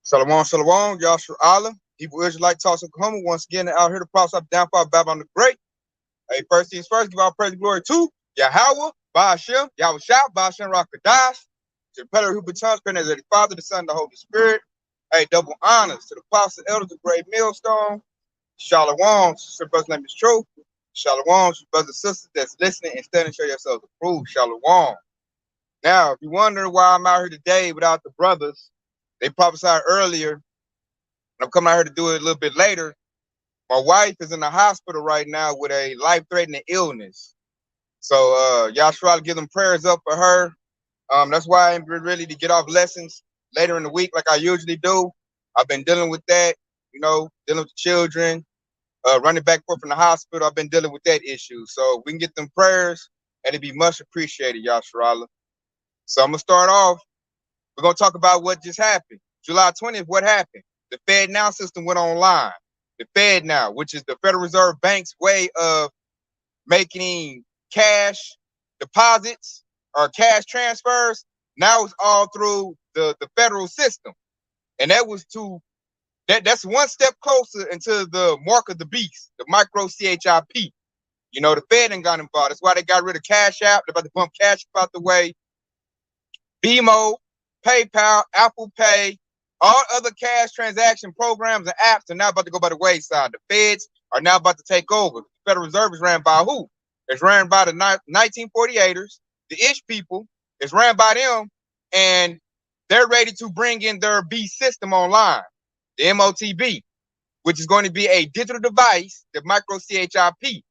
Shalom, shalom, Yashua Allah. Hebrew Israelite Talks Oklahoma. Once again, out here to props up down for Babylon the Great. Hey, first things first, give all praise and glory to Yahweh, Ba'ashem, Yahweh Shah, Ba'ashem Rakadash, to the Peller who becomes as the Father, the Son, the Holy Spirit. Hey, double honors to the apostles, elders of Great Millstone. Shalom, sister, brother's name is Truth. Shalom, brothers and sisters that's listening and studying, show yourselves approved. Shalom. Now, if you're wondering why I'm out here today without the brothers, they prophesied earlier, and I'm coming out here to do it a little bit later. My wife is in the hospital right now with a life-threatening illness. So y'all try to give them prayers up for her. That's why I'm ready to get off lessons later in the week like I usually do. I've been dealing with that, dealing with the children, running back and forth from the hospital. I've been dealing with that issue. So we can get them prayers, and it'd be much appreciated, Yashua. So I'm going to start off. We're going to talk about what just happened. July 20th, what happened? The Fed Now system went online. The Fed Now, which is the Federal Reserve Bank's way of making cash deposits or cash transfers, now it's all through the federal system. And that's one step closer into the mark of the beast, the micro CHIP. The Fed ain't got involved. That's why they got rid of Cash App. They're about to bump Cash App out the way. BMO, PayPal, Apple Pay, all other cash transaction programs and apps are now about to go by the wayside. The feds are now about to take over. The Federal Reserve is ran by who? It's ran by the 1948ers, the ish people. It's ran by them, and they're ready to bring in their B system online, the MOTB, which is going to be a digital device, the micro CHIP,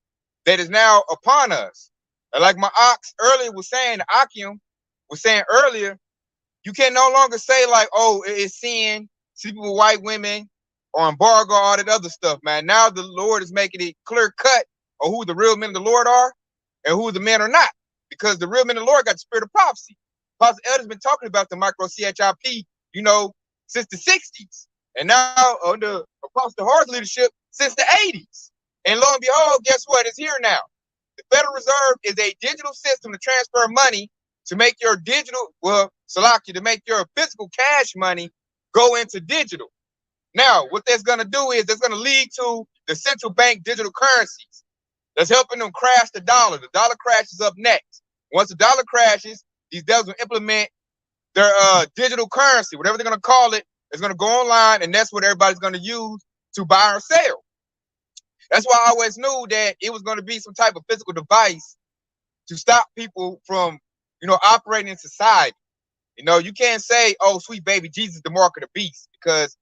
that is now upon us. And like my ox earlier was saying, Akim was saying earlier, you can no longer say like, oh, it's sin, sleeping with white women, or embargo, all that other stuff, man. Now the Lord is making it clear cut of who the real men of the Lord are and who the men are not. Because the real men of the Lord got the spirit of prophecy. Pastor Elder's been talking about the micro CHIP, since the 60s. And now under Apostle Hart's leadership since the 80s. And lo and behold, guess what? It's here now. The Federal Reserve is a digital system to transfer money to make your to make your physical cash money go into digital. Now, what that's going to do is it's going to lead to the central bank digital currencies. That's helping them crash the dollar. The dollar crashes up next. Once the dollar crashes, these devils will implement their digital currency, whatever they're going to call it. It's going to go online, and that's what everybody's going to use to buy or sell. That's why I always knew that it was going to be some type of physical device to stop people from operating in society. You can't say, oh, sweet baby Jesus, the mark of the beast, because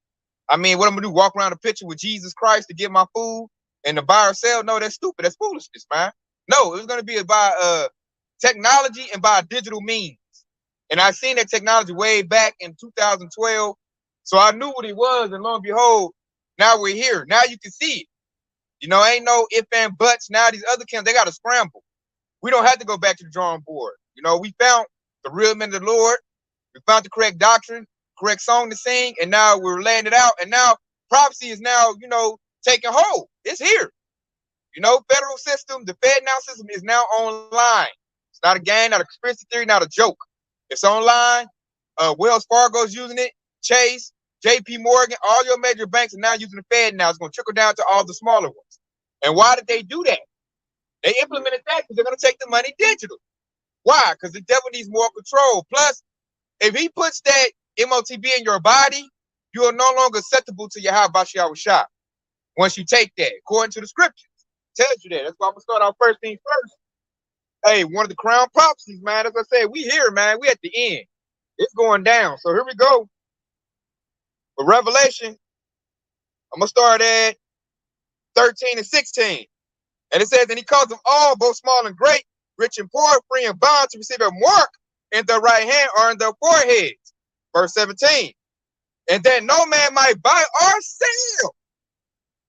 what I'm gonna do, walk around a picture with Jesus Christ to get my food and to buy or sell? No, that's stupid. That's foolishness, man. No, it was gonna be by technology and by digital means. And I seen that technology way back in 2012. So I knew what it was, and lo and behold, now we're here. Now you can see it. Ain't no ifs and buts. Now these other camps, they gotta scramble. We don't have to go back to the drawing board. We found the real men of the Lord. We found the correct doctrine, correct song to sing, and now we're laying it out. And now prophecy is now, taking hold. It's here. Federal system, the Fed Now system is now online. It's not a game, not a conspiracy theory, not a joke. It's online. Wells Fargo's using it. Chase, JP Morgan, all your major banks are now using the Fed Now. It's going to trickle down to all the smaller ones. And why did they do that? They implemented that because they're going to take the money digital. Why? Because the devil needs more control. Plus, if he puts that MOTB in your body, you are no longer acceptable to Yahweh Shah. Once you take that, according to the scriptures, it tells you that. That's why I'm going to start out first things first. Hey, one of the crown prophecies, man. As I said, we here, man. We at the end. It's going down. So here we go. With Revelation, I'm going to start at 13 and 16. And it says, and he calls them all, both small and great, rich and poor, free and bond, to receive a mark in their right hand or in their foreheads. Verse 17. And that no man might buy or sell,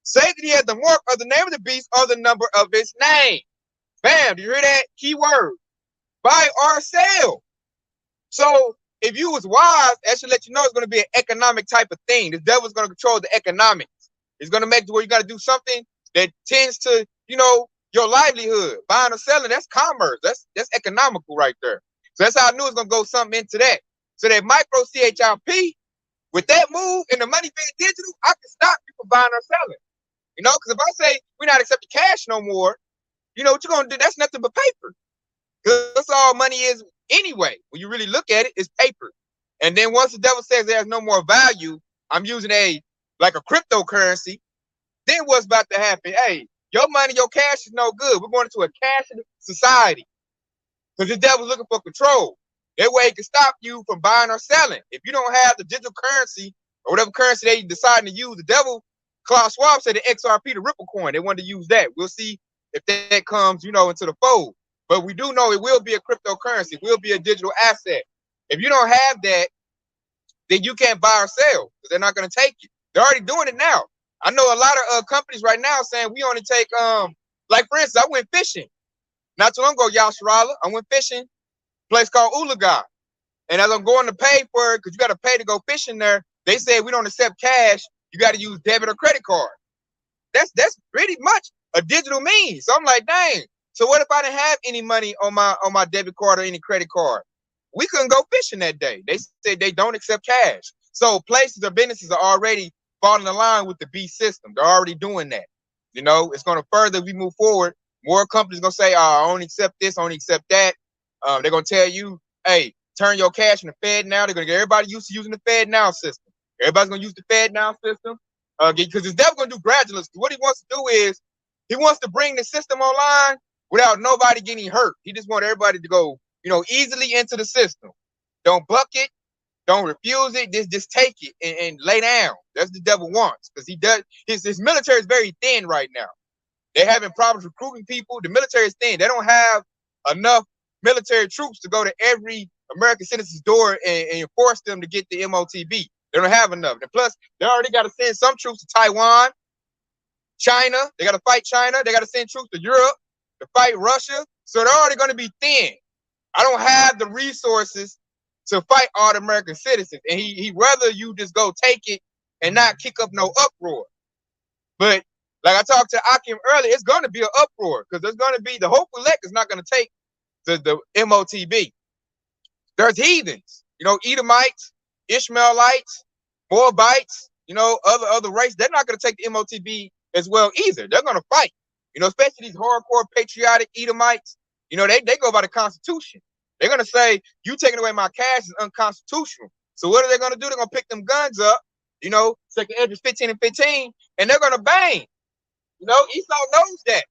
say that he had the mark of the name of the beast or the number of his name. Bam, do you hear that? Key word. Buy or sell. So if you was wise, that should let you know it's going to be an economic type of thing. The devil's going to control the economics. It's going to make it where you got to do something that tends to, your livelihood. Buying or selling, that's commerce. That's economical right there. So that's how I knew it's going to go something into that. So that micro CHIP, With that move and the money being digital, I can stop you from buying or selling. You know, because if I say we're not accepting cash no more, you know what you're gonna do? That's nothing but paper. Because that's all money is anyway. When you really look at it, it's paper. And then once the devil says there's no more value, I'm using like a cryptocurrency. Then what's about to happen? Hey, your money, your cash is no good. We're going into a cashless society because the devil's looking for control. That way, it can stop you from buying or selling. If you don't have the digital currency or whatever currency they deciding to use, the devil, Klaus Schwab said the XRP, the Ripple coin, they wanted to use that. We'll see if that comes, you know, into the fold. But we do know it will be a cryptocurrency. It will be a digital asset. If you don't have that, then you can't buy or sell because they're not going to take it. They're already doing it now. I know a lot of companies right now saying we only take, like for instance, I went fishing not too long ago, Yasharala. I went fishing, a place called Ulaga. And as I'm going to pay for it, because you got to pay to go fishing there, they said we don't accept cash. You got to use debit or credit card. That's pretty much a digital means. So I'm like, dang. So what if I didn't have any money on my debit card or any credit card? We couldn't go fishing that day. They said they don't accept cash. So places or businesses are already falling in line with the B system. They're already doing that. You know, it's going to further we move forward. More companies going to say, I only accept this, I only accept that. They're going to tell you, hey, turn your cash in the Fed now. They're going to get everybody used to using the Fed now system. Everybody's going to use the Fed now system because it's never going to do gradually. What he wants to do is he wants to bring the system online without nobody getting hurt. He just wants everybody to go, you know, easily into the system. Don't buck it. Don't refuse it. Just take it and lay down. That's what the devil wants because he does. His military is very thin right now. They're having problems recruiting people. The military is thin. They don't have enough military troops to go to every American citizen's door and force them to get the MOTB. They don't have enough. And plus, they already got to send some troops to Taiwan, China. They got to fight China. They got to send troops to Europe to fight Russia. So they're already going to be thin. I don't have the resources to fight all the American citizens. And he rather you just go take it and not kick up no uproar. But like I talked to Akim earlier, it's going to be an uproar because there's going to be the Hope elect is not going to take the MOTB. There's heathens, you know, Edomites, Ishmaelites, Moabites, you know, other races. They're not going to take the MOTB as well either. They're going to fight, you know, especially these hardcore patriotic Edomites. You know, they go by the Constitution. They're going to say, you taking away my cash is unconstitutional. So what are they going to do? They're going to pick them guns up, you know, second Hedges 15 and 15, and they're going to bang. You know, Esau knows that.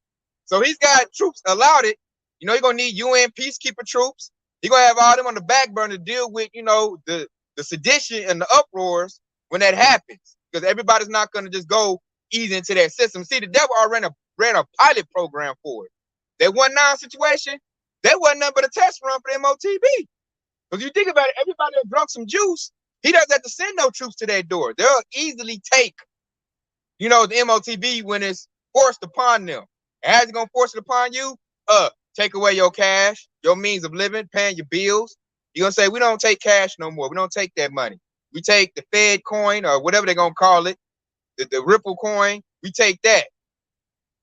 So he's got troops allowed it. You know, you're going to need UN peacekeeper troops. You're going to have all them on the back burner to deal with, you know, the sedition and the uproars when that happens. Because everybody's not going to just go easy into that system. See, the devil already ran a pilot program for it. That 1-9 situation, that wasn't nothing but a test run for the MOTB. Because you think about it, everybody that drunk some juice, he doesn't have to send no troops to that door. They'll easily take, you know, the MOTB when it's forced upon them. And how's it going to force it upon you? Take away your cash, your means of living, paying your bills. You're going to say, we don't take cash no more. We don't take that money. We take the Fed coin or whatever they're going to call it, the Ripple coin. We take that.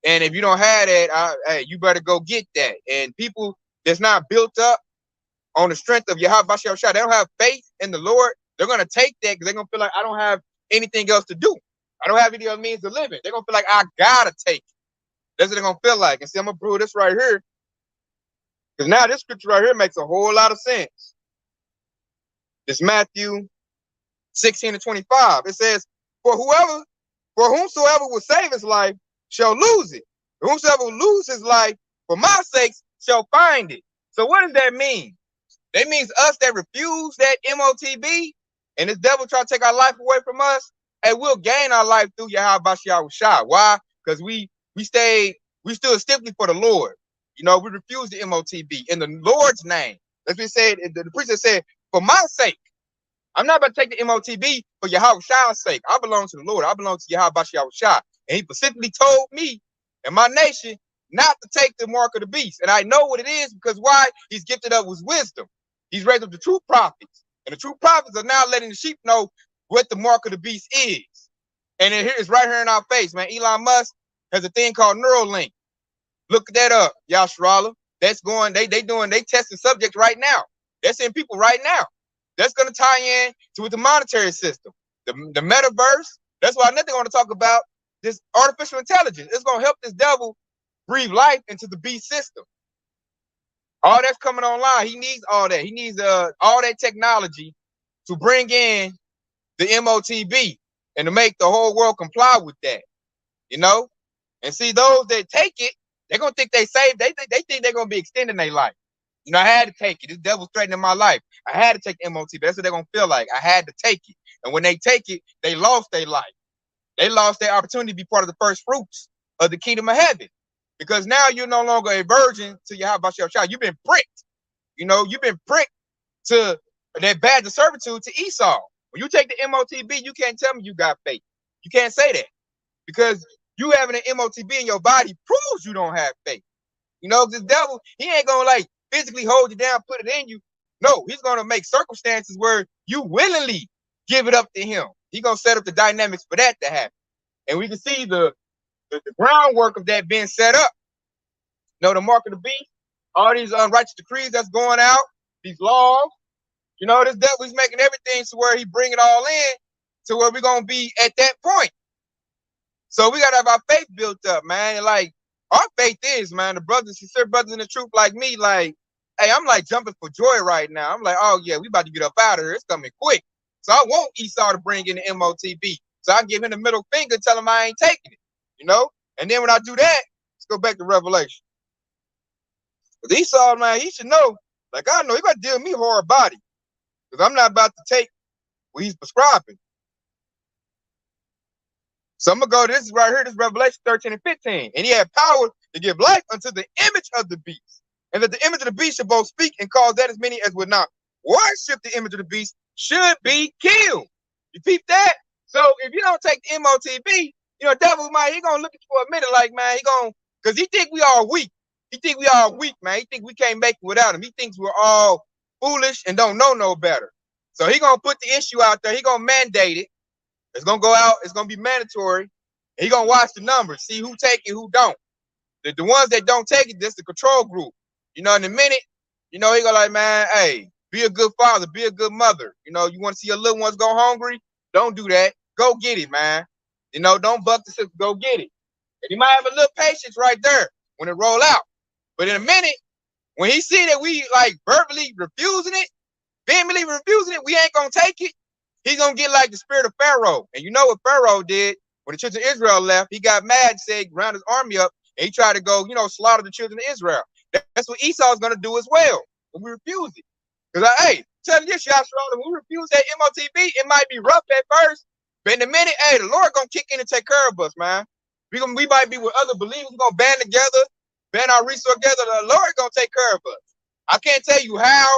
And if you don't have that, hey, you better go get that. And people that's not built up on the strength of Yahweh Shah, they don't have faith in the Lord. They're going to take that because they're going to feel like I don't have anything else to do. I don't have any other means of living. They're going to feel like I got to take it. That's what they're going to feel like. And see, I'm going to prove this right here. Because now this scripture right here makes a whole lot of sense. It's Matthew 16 and 25. It says, for whomsoever will save his life shall lose it. Whomsoever will lose his life for my sake shall find it. So what does that mean? That means us that refuse that MOTB and this devil try to take our life away from us, and we'll gain our life through Yahweh Shah. Why? Because we stood stiffly for the Lord. You know, we refuse the MOTB in the Lord's name. That's what he said. The preacher said, for my sake. I'm not about to take the MOTB for Yahweh Shah's sake. I belong to the Lord. I belong to Yahweh Shah. And he specifically told me and my nation not to take the mark of the beast. And I know what it is because why? He's gifted up with wisdom. He's raised up the true prophets. And the true prophets are now letting the sheep know what the mark of the beast is. And it's right here in our face, man. Elon Musk has a thing called Neuralink. Look that up, Yasharala. That's going, they testing subjects right now. They're seeing people right now. That's going to tie in to with the monetary system. The metaverse. That's why another thing I want to talk about, this artificial intelligence. It's gonna help this devil breathe life into the beast system. All that's coming online. He needs all that. He needs all that technology to bring in the MOTB and to make the whole world comply with that. You know? And see, those that take it, they're gonna think they saved. They think they're gonna be extending their life. You know, I had to take it. This devil's threatening my life. I had to take MOTB. That's what they're gonna feel like. I had to take it. And when they take it, they lost their life. They lost their opportunity to be part of the first fruits of the kingdom of heaven. Because now you're no longer a virgin to your about your child. You've been pricked. You know, you've been pricked to that badge of servitude to Esau. When you take the MOTB, you can't tell me you got faith. You can't say that. Because you having an MOTB in your body proves you don't have faith. You know, this devil, he ain't gonna like physically hold you down, put it in you. No, he's gonna make circumstances where you willingly give it up to him. He's gonna set up the dynamics for that to happen. And we can see the groundwork of that being set up. You know, the mark of the beast, all these unrighteous decrees that's going out, these laws. You know, this devil, he's making everything to where he bring it all in to where we're gonna be at that point. So we gotta have our faith built up, man. And like our faith is, man, the brothers, sincere brothers in the truth like me, like, hey, I'm like jumping for joy right now. I'm like, oh yeah, we about to get up out of here. It's coming quick. So I want Esau to bring in the MOTB. So I give him the middle finger, tell him I ain't taking it, you know? And then when I do that, let's go back to Revelation. But Esau, man, he should know, like I know, he got to deal with me hard body. Because I'm not about to take what he's prescribing. So I'm going to go to this right here, this Revelation 13 and 15. And he had power to give life unto the image of the beast. And that the image of the beast should both speak and cause that as many as would not worship the image of the beast should be killed. You peep that? So if you don't take the MOTB, you know, devil might, he going to look at you for a minute like, man, he going to, because he think we all weak. He think we all weak, man. He think we can't make it without him. He thinks we're all foolish and don't know no better. So he going to put the issue out there. He going to mandate it. It's going to go out. It's going to be mandatory. He going to watch the numbers, see who take it, who don't. The ones that don't take it, that's the control group. You know, in a minute, you know, he going to like, man, hey, be a good father, be a good mother. You know, you want to see your little ones go hungry? Don't do that. Go get it, man. You know, don't buck the system. Go get it. And he might have a little patience right there when it roll out. But in a minute, when he see that we like verbally refusing it, vehemently refusing it, we ain't going to take it. He's going to get like the spirit of Pharaoh. And you know what Pharaoh did when the children of Israel left? He got mad, said, round his army up, and he tried to go, you know, slaughter the children of Israel. That's what Esau is going to do as well when we refuse it. Because, hey, tell you this, Yashua, when we refuse that MOTB, it might be rough at first, but in a minute, hey, the Lord going to kick in and take care of us, man. We might be with other believers. We're going to band together, band our resources together. The Lord going to take care of us. I can't tell you how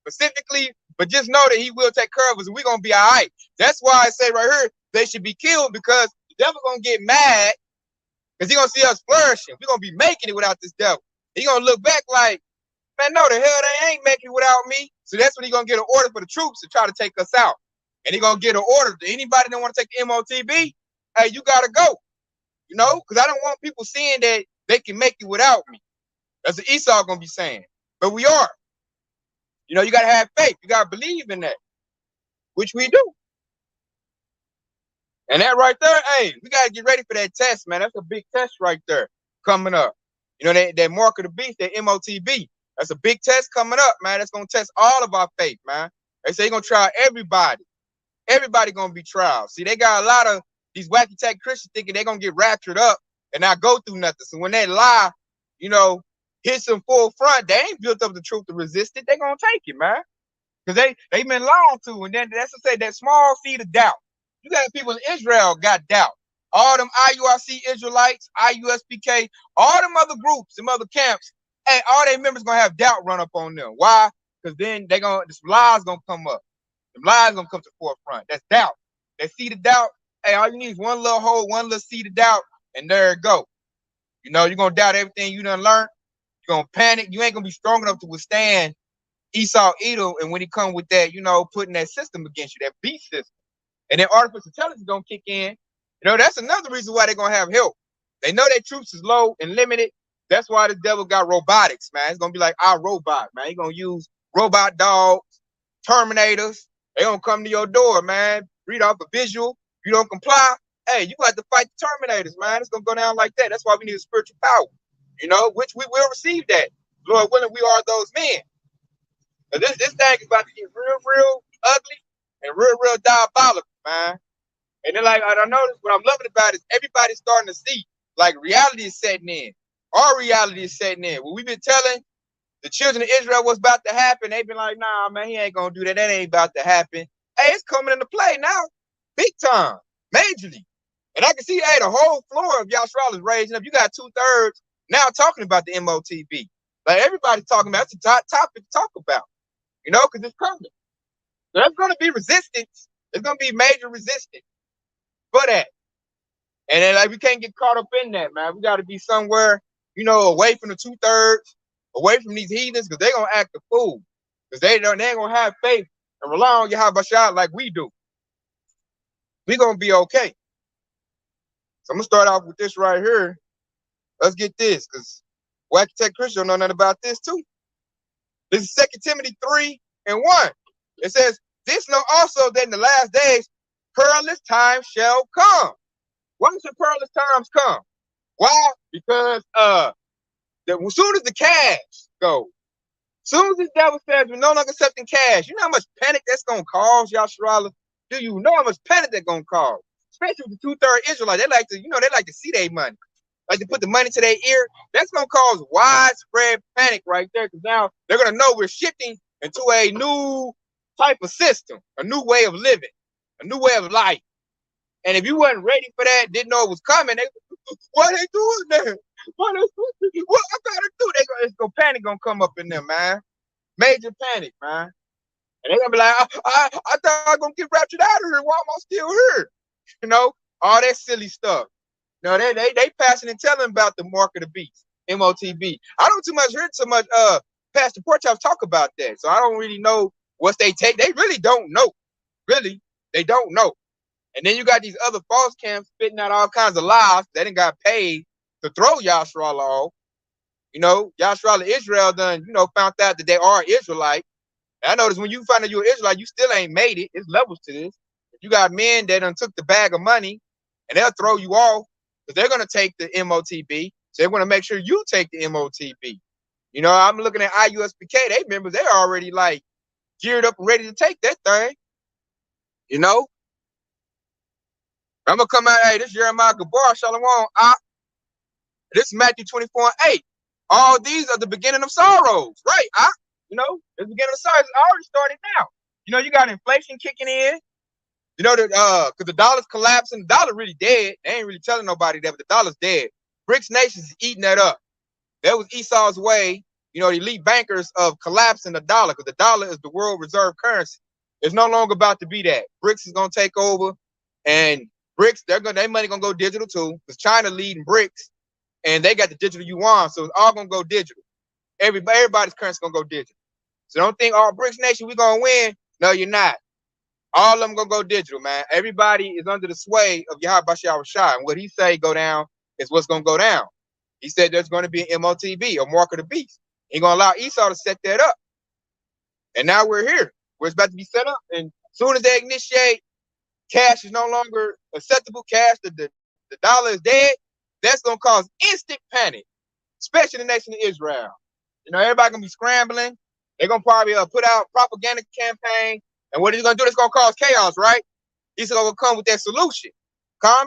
specifically, but just know that he will take care of us and we're going to be all right. That's why I say right here, they should be killed because the devil going to get mad because he's going to see us flourishing. We're going to be making it without this devil. He's going to look back like, man, no, the hell they ain't making it without me. So that's when he's going to get an order for the troops to try to take us out. And he's going to get an order to anybody that want to take the MOTB, hey, you got to go. You know, because I don't want people seeing that they can make it without me. That's what Esau going to be saying. But we are. You know, you got to have faith. You got to believe in that, which we do. And that right there, hey, we got to get ready for that test, man. That's a big test right there coming up. You know, that mark of the beast, that MOTB. That's a big test coming up, man. That's going to test all of our faith, man. They say they're going to try everybody. Everybody going to be tried. See, they got a lot of these wacky tech Christians thinking they're going to get raptured up and not go through nothing. So when they lie, you know, hits them full front, they ain't built up the truth to resist it. They're going to take it, man. Because they been lied to. And then that's to say that small seed of doubt. You got people in Israel got doubt. All them IURC Israelites, IUSPK, all them other groups, them other camps, hey, all their members going to have doubt run up on them. Why? Because then this lies going to come up. The lies going to come to the forefront. That's doubt. That seed of doubt, hey, all you need is one little hole, one little seed of doubt, and there it go. You know, you're going to doubt everything you done learned. You're going to panic. You ain't going to be strong enough to withstand Esau Edom, and when he come with that, you know, putting that system against you, that beast system. And then artificial intelligence going to kick in. You know, that's another reason why they're going to have help. They know their troops is low and limited. That's why the devil got robotics, man. It's going to be like our robot, man. He's going to use robot dogs, Terminators. They're going to come to your door, man. read off a visual. You don't comply, hey, you got to fight the Terminators, man. It's gonna go down like that. That's why we need a spiritual power, which we will receive that. Lord willing, we are those men. But this thing is about to get real ugly and real diabolical, man. And then, like, I noticed what I'm loving about is everybody's starting to see, like, reality is setting in. Our reality is setting in. When we've been telling the children of Israel what's about to happen, they've been like, nah, man, he ain't gonna do that. That ain't about to happen. Hey, it's coming into play now, big time, majorly. And I can see, hey, the whole floor of Yashral is raising up. You got 2/3 now talking about the MOTB. Like, everybody's talking about it. It's a topic to talk about, because it's coming. So there's going to be resistance. There's going to be major resistance for that. And then, like, we can't get caught up in that, man. We got to be somewhere, away from the 2/3, away from these heathens, because they're going to act a fool. Because they ain't going to have faith and rely on Yahweh like we do. We're going to be okay. So I'm going to start off with this right here. Let's get this, because Wacky Tech Christian don't know nothing about this too. This is 2 Timothy 3:1. It says, this know also that in the last days, perilous times shall come. Why should perilous times come? Why? Because as soon as the cash goes, as soon as this devil says we're no longer accepting cash, you know how much panic that's going to cause, Yashara? Do you know how much panic that's going to cause? Especially with the 2/3 Israelites, they like to see their money. Like to put the money to their ear. That's going to cause widespread panic right there, because now they're going to know we're shifting into a new type of system, a new way of living, a new way of life. And if you wasn't ready for that, didn't know it was coming, why they doing that? What I gotta do? It's gonna panic gonna come up in them, man. Major panic, man. And they're gonna be like, I thought I was gonna get raptured out of here. Why am I still here? All that silly stuff. They passing and telling about the mark of the beast, MOTB. I don't hear too much Pastor Porchhoff talk about that. So I don't really know what they take. They really don't know. Really, they don't know. And then you got these other false camps spitting out all kinds of lies. They didn't got paid to throw Yashral off. Yashral Israel done, found out that they are Israelite. And I noticed when you find out you're Israelite, you still ain't made it. It's levels to this. You got men that done took the bag of money and they'll throw you off because they're going to take the MOTB. So they want to make sure you take the MOTB. I'm looking at IUSPK. They members, they're already like geared up and ready to take that thing. I'm going to come out, hey, this is Jeremiah Gabar, Shalom. This is Matthew 24:8. All these are the beginning of sorrows, right? The beginning of sorrows already started now. You got inflation kicking in. Because the dollar's collapsing. The dollar really dead. They ain't really telling nobody that, but the dollar's dead. BRICS nations is eating that up. That was Esau's way, the elite bankers of collapsing the dollar, because the dollar is the world reserve currency. It's no longer about to be that. BRICS is going to take over, and BRICS, their money going to go digital too, because China leading BRICS, and they got the digital yuan, so it's all going to go digital. Everybody's currency going to go digital. So don't think all BRICS nation we going to win. No, you're not. All of them going to go digital, man. Everybody is under the sway of Yahweh Shai. And what he say go down is what's going to go down. He said there's going to be an MOTB, or mark of the beast. He's going to allow Esau to set that up. And now we're here. It's about to be set up. And as soon as they initiate, cash is no longer acceptable. Cash, the dollar is dead. That's going to cause instant panic, especially in the nation of Israel. Everybody going to be scrambling. They're going to probably put out propaganda campaign. And what he's going to do, it's going to cause chaos, right? He's going to come with that solution. Calm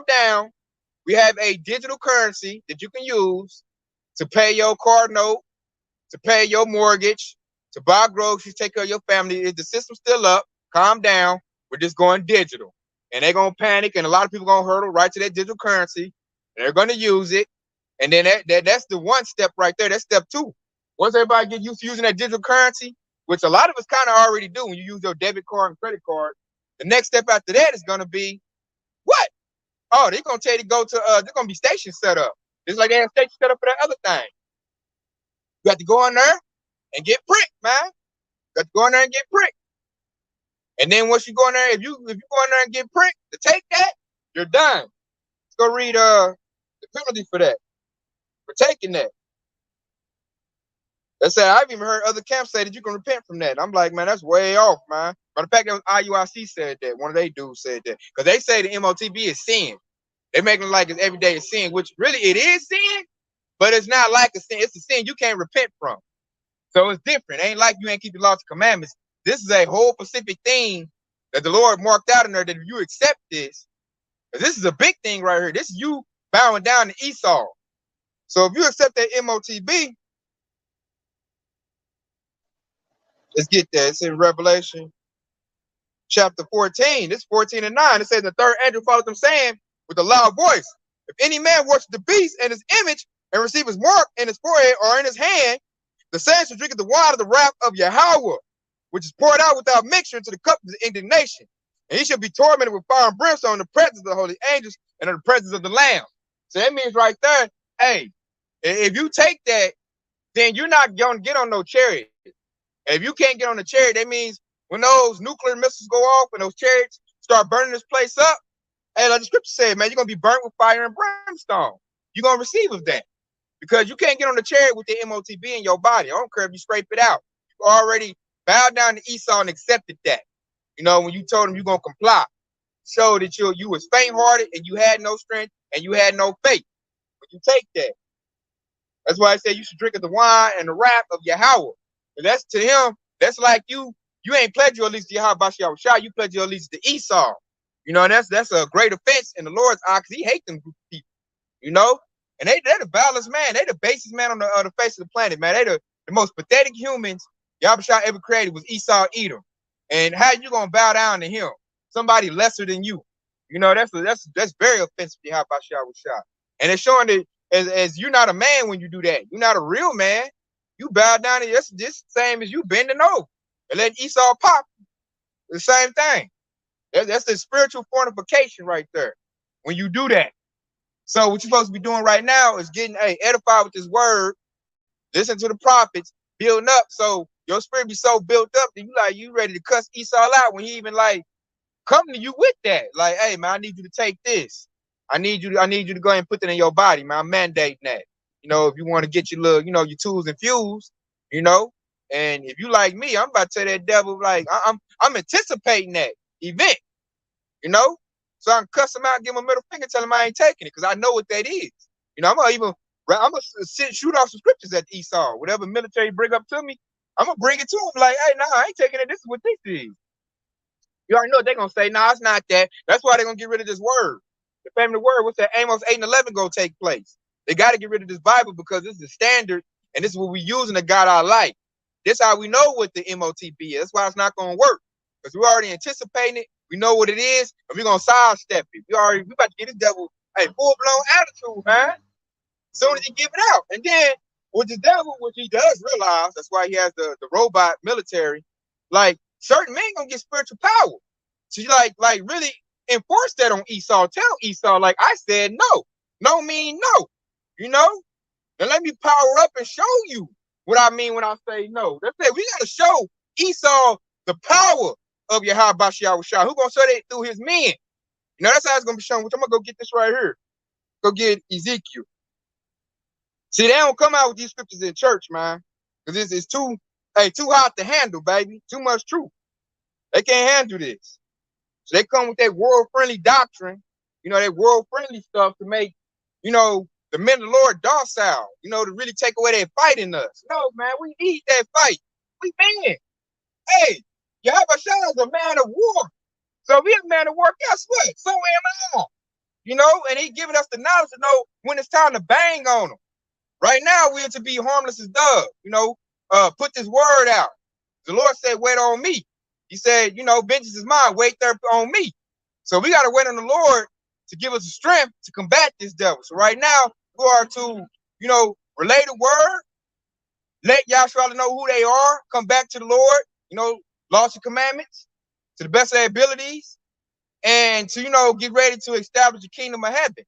down. We have a digital currency that you can use to pay your car note, to pay your mortgage, to buy groceries, take care of your family. Is the system still up? Calm down. We're just going digital. And they're going to panic, and a lot of people going to hurdle right to that digital currency. And they're going to use it. And then that's the one step right there. That's step two. Once everybody get used to using that digital currency, which a lot of us kind of already do when you use your debit card and credit card, the next step after that is going to be what? Oh, they're going to tell you to go to, there's going to be stations set up. It's like they have stations set up for that other thing. You have to go in there and get pricked, man. You have to go in there and get pricked. And then once you go in there, if you go in there and get pricked to take that, you're done. Let's go read the penalty for that, for taking that. They said I've even heard other camps say that you can repent from that. I'm like, man, that's way off, man. But the fact that IUIC said that, one of they dudes said that, because they say the MOTB is sin. They make it like it's everyday sin, which really it is sin, but it's not like a sin. It's a sin you can't repent from. So it's different. It ain't like you ain't keep the laws and commandments. This is a whole specific thing that the Lord marked out in there that if you accept this, this is a big thing right here. This is you bowing down to Esau. So if you accept that MOTB, let's get that. It's in Revelation chapter 14. This 14 and 9. It says the third angel followed them, saying with a loud voice, if any man worship the beast and his image and receive his mark in his forehead or in his hand, the same shall drink of the wine of the wrath of Yahweh, which is poured out without mixture into the cup of his indignation. And he shall be tormented with fire and brimstone in the presence of the holy angels and in the presence of the Lamb. So that means right there, hey, if you take that, then you're not going to get on no chariot. And if you can't get on the chariot, that means when those nuclear missiles go off and those chariots start burning this place up, hey, like the scripture said, man, you're going to be burnt with fire and brimstone. You're going to receive of that. Because you can't get on the chariot with the MOTB in your body. I don't care if you scrape it out. You already bowed down to Esau and accepted that. You know, when you told him you're going to comply. Show that you was faint-hearted and you had no strength and you had no faith. But you take that. That's why I say you should drink of the wine and the wrath of Yahweh. And that's to him, that's like you ain't pledged your allegiance to Yahweh, you pledged your allegiance to Esau. You know, and that's a great offense in the Lord's eye because he hates them group of people. You know? And they're the vilest man. They the basest man on the face of the planet, man. They the most pathetic humans Yahweh ever created was Esau Edom. And how you gonna bow down to him? Somebody lesser than you. You know, that's very offensive to Yahweh. And it's showing that as you're not a man when you do that. You're not a real man. You bow down to this same as you bending over and letting Esau pop. The same thing. That's the spiritual fortification right there. When you do that. So what you're supposed to be doing right now is getting edified with this word, listen to the prophets, building up. So your spirit be so built up that you ready to cuss Esau out when he even like come to you with that. Like, hey man, I need you to take this. I need you to go ahead and put that in your body, man. I'm mandating that. You know, if you want to get your little, your tools infused, And if you like me, I'm about to tell that devil, like, I'm anticipating that event, So I can cuss him out and give him a middle finger, tell him I ain't taking it, because I know what that is. I'm gonna shoot off some scriptures at Esau. Whatever military bring up to me, I'm gonna bring it to him. Like, hey, I ain't taking it. This is what this is. You already know what they're gonna say. Nah, it's not that. That's why they're gonna get rid of this word. The family word, what's that? Amos 8 and 11 gonna take place. They got to get rid of this Bible because this is the standard, and this is what we're using to guide our life. This is how we know what the MOTB is. That's why it's not gonna work, because we're already anticipating it. We know what it is, and we're gonna sidestep it. We about to get this devil a full-blown attitude, man. As soon as he give it out. And then with the devil, which he does realize, that's why he has the robot military, like certain men gonna get spiritual power. So you like really enforce that on Esau. Tell Esau, like, I said no. No mean no. And let me power up and show you what I mean when I say no. That's it. We gotta show Esau the power of Yahweh Shah. Who gonna show that through his men? That's how it's gonna be shown. Which I'm gonna go get this right here. Go get Ezekiel. See, they don't come out with these scriptures in church, man. Because this is too hot to handle, baby. Too much truth. They can't handle this. So they come with that world-friendly doctrine, that world-friendly stuff to make, the men of the Lord docile, to really take away that fight in us. No, man, we need that fight. We men. Hey, Yahweh Shah is a man of war. So if he's a man of war, guess what? So am I. And he giving us the knowledge to know when it's time to bang on them. Right now, we are to be harmless as doves, put this word out. The Lord said, wait on me. He said, vengeance is mine, wait there on me. So we got to wait on the Lord to give us the strength to combat this devil. So right now, we are to, relay the word, let Yahshua know who they are, come back to the Lord, laws and commandments to the best of their abilities, and to, get ready to establish the kingdom of heaven.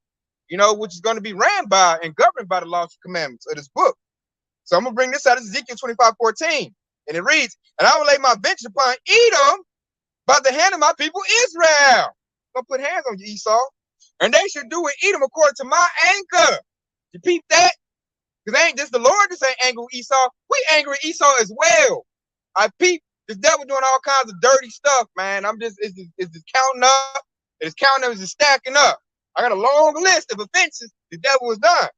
Which is going to be ran by and governed by the laws and commandments of this book. So I'm going to bring this out. This is Ezekiel 25:14. And it reads, and I will lay my vengeance upon Edom by the hand of my people Israel. I'm going to put hands on you, Esau. And they should do with Edom according to my anger. You peep that? Because ain't just the Lord that's ain't angry with Esau. We angry with Esau as well. I peep the devil doing all kinds of dirty stuff, man. It's just counting up. It's counting up, it's just stacking up. I got a long list of offenses the devil has done.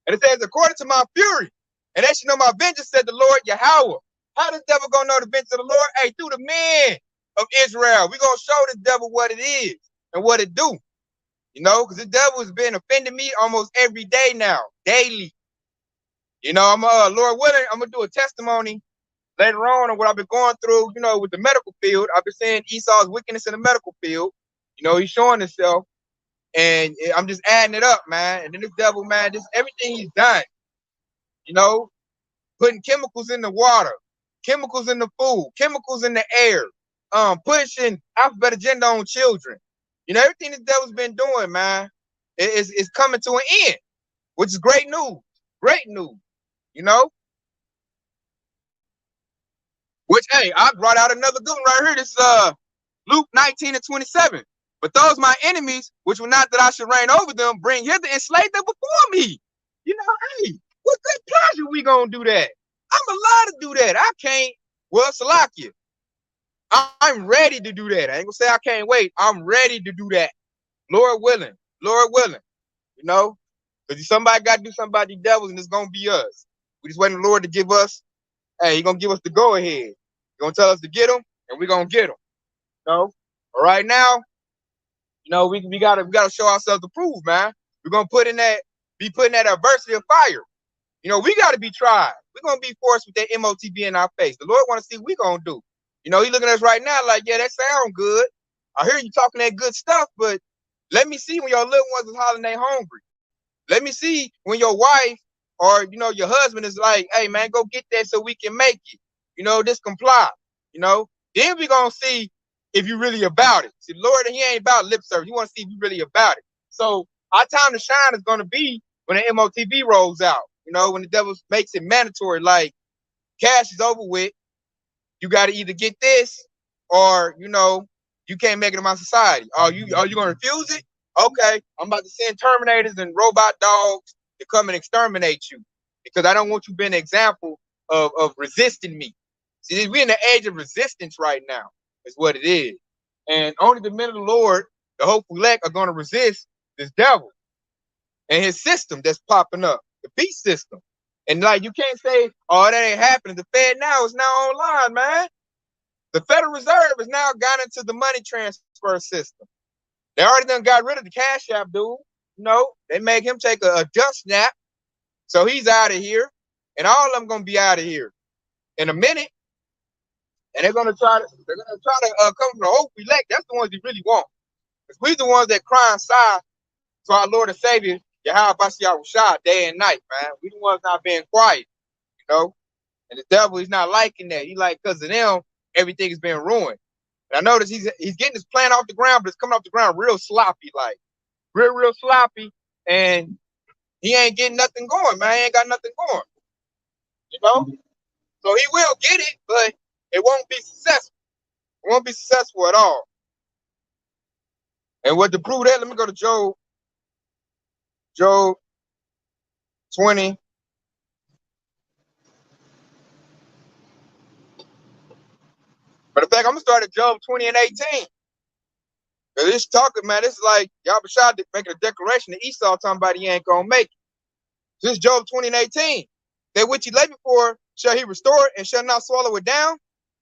And it says, according to my fury, and they should know my vengeance, said the Lord Yahweh. How does the devil gonna know the vengeance of the Lord? Hey, through the men of Israel. We're gonna show the devil what it is and what it do. You know, because the devil has been offending me almost every day now, daily. You know, I'm Lord willing, I'm gonna do a testimony later on what I've been going through, you know, with the medical field. I've been seeing Esau's wickedness in the medical field. You know, he's showing himself. And I'm just adding it up, man. And then this devil, man, just everything he's done, you know, putting chemicals in the water, chemicals in the food, chemicals in the air, pushing alphabet agenda on children. You know, everything this devil's been doing, man, is coming to an end, which is great news. Great news, you know. Which, hey, I brought out another good one right here. This Luke 19:27. But those my enemies, which were not that I should reign over them, bring hither and slay them before me. You know, hey, with good pleasure we gonna do that. I'm allowed to do that. I can't. Well, Salakia, I'm ready to do that. I ain't gonna say I can't wait. I'm ready to do that. Lord willing. Lord willing. You know, because somebody got to do something about these devils, and it's gonna be us. We just waiting the Lord to give us. Hey, He gonna give us the go ahead. He gonna tell us to get them, and we gonna get them. You know, but right now. You know, we gotta show ourselves to prove, man. We're gonna be putting that adversity of fire. You know, we gotta be tried. We're gonna be forced with that MOTB in our face. The Lord wanna see what we gonna do. You know, He looking at us right now like, yeah, that sound good. I hear you talking that good stuff, but let me see when your little ones is hollering they hungry. Let me see when your wife or you know your husband is like, hey man, go get that so we can make it. You know, just comply. You know, then we gonna see if you really about it. See, Lord, He ain't about lip service. He want to see if you really about it. So our time to shine is going to be when the MOTB rolls out. You know, when the devil makes it mandatory, like cash is over with. You got to either get this or, you know, you can't make it in my society. Are you going to refuse it? Okay, I'm about to send Terminators and robot dogs to come and exterminate you because I don't want you being an example of resisting me. See, we're in the age of resistance right now. Is what it is. And only the men of the Lord, the hopeful elect, are going to resist this devil and his system that's popping up, the beast system. And like you can't say, oh, that ain't happening. The Fed now is now online, man. The Federal Reserve has now gone into the money transfer system. They already done got rid of the Cash App dude. You know, they make him take a dust nap. So he's out of here. And all of them gonna be out of here in a minute. And they're gonna try to come from the hope elect. That's the ones he really want. Because we the ones that cry and sigh to our Lord and Savior, Yahweh Shah, day and night, man. We the ones not being quiet, you know. And the devil, he's not liking that. He like, because of them, everything is being ruined. And I notice he's getting his plan off the ground, but it's coming off the ground real sloppy, like real sloppy. And he ain't getting nothing going, man. He ain't got nothing going, you know. So he will get it, but it won't be successful. It won't be successful at all. And what to prove that, let me go to Job 20. But in fact, I'm gonna start at Job 20 and 18. Cause this talking, man, this is like Yahweh making a declaration to Esau talking about he ain't gonna make it. This is Job 20 and 18. That which he laid before shall he restore it and shall not swallow it down.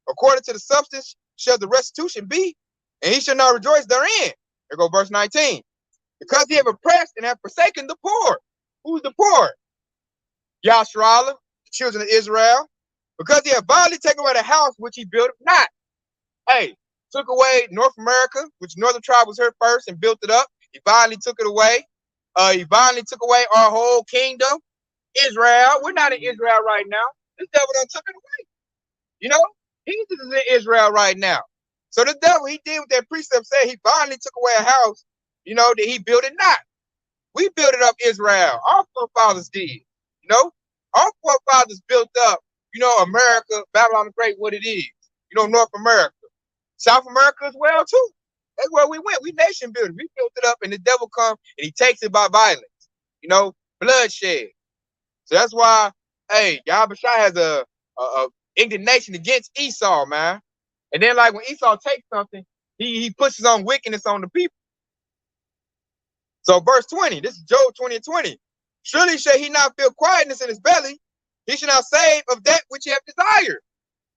According to the substance shall the restitution be, and he shall not rejoice therein. There go verse 19. Because he have oppressed and have forsaken the poor. Who's the poor? Yasharallah, the children of Israel. Because he have violently taken away the house which he built not. Hey, took away North America, which Northern tribe was here first and built it up. He violently took it away. He violently took away our whole kingdom. Israel, we're not in Israel right now. This devil done took it away. You know, he's in Israel right now. So the devil, he did what that precept said. He violently took away a house, you know, that he built it not. We built it up Israel. Our forefathers did. You know, our forefathers built up, you know, America, Babylon the Great, what it is. You know, North America. South America as well, too. That's where we went. We nation builders. We built it up, and the devil come, and he takes it by violence. You know, bloodshed. So that's why, hey, Yahushua has a indignation against Esau, man. And then like when Esau takes something, he pushes on wickedness on the people. So verse 20, this is Job 20 and 20. Surely shall he not feel quietness in his belly. He shall not save of that which he hath desired.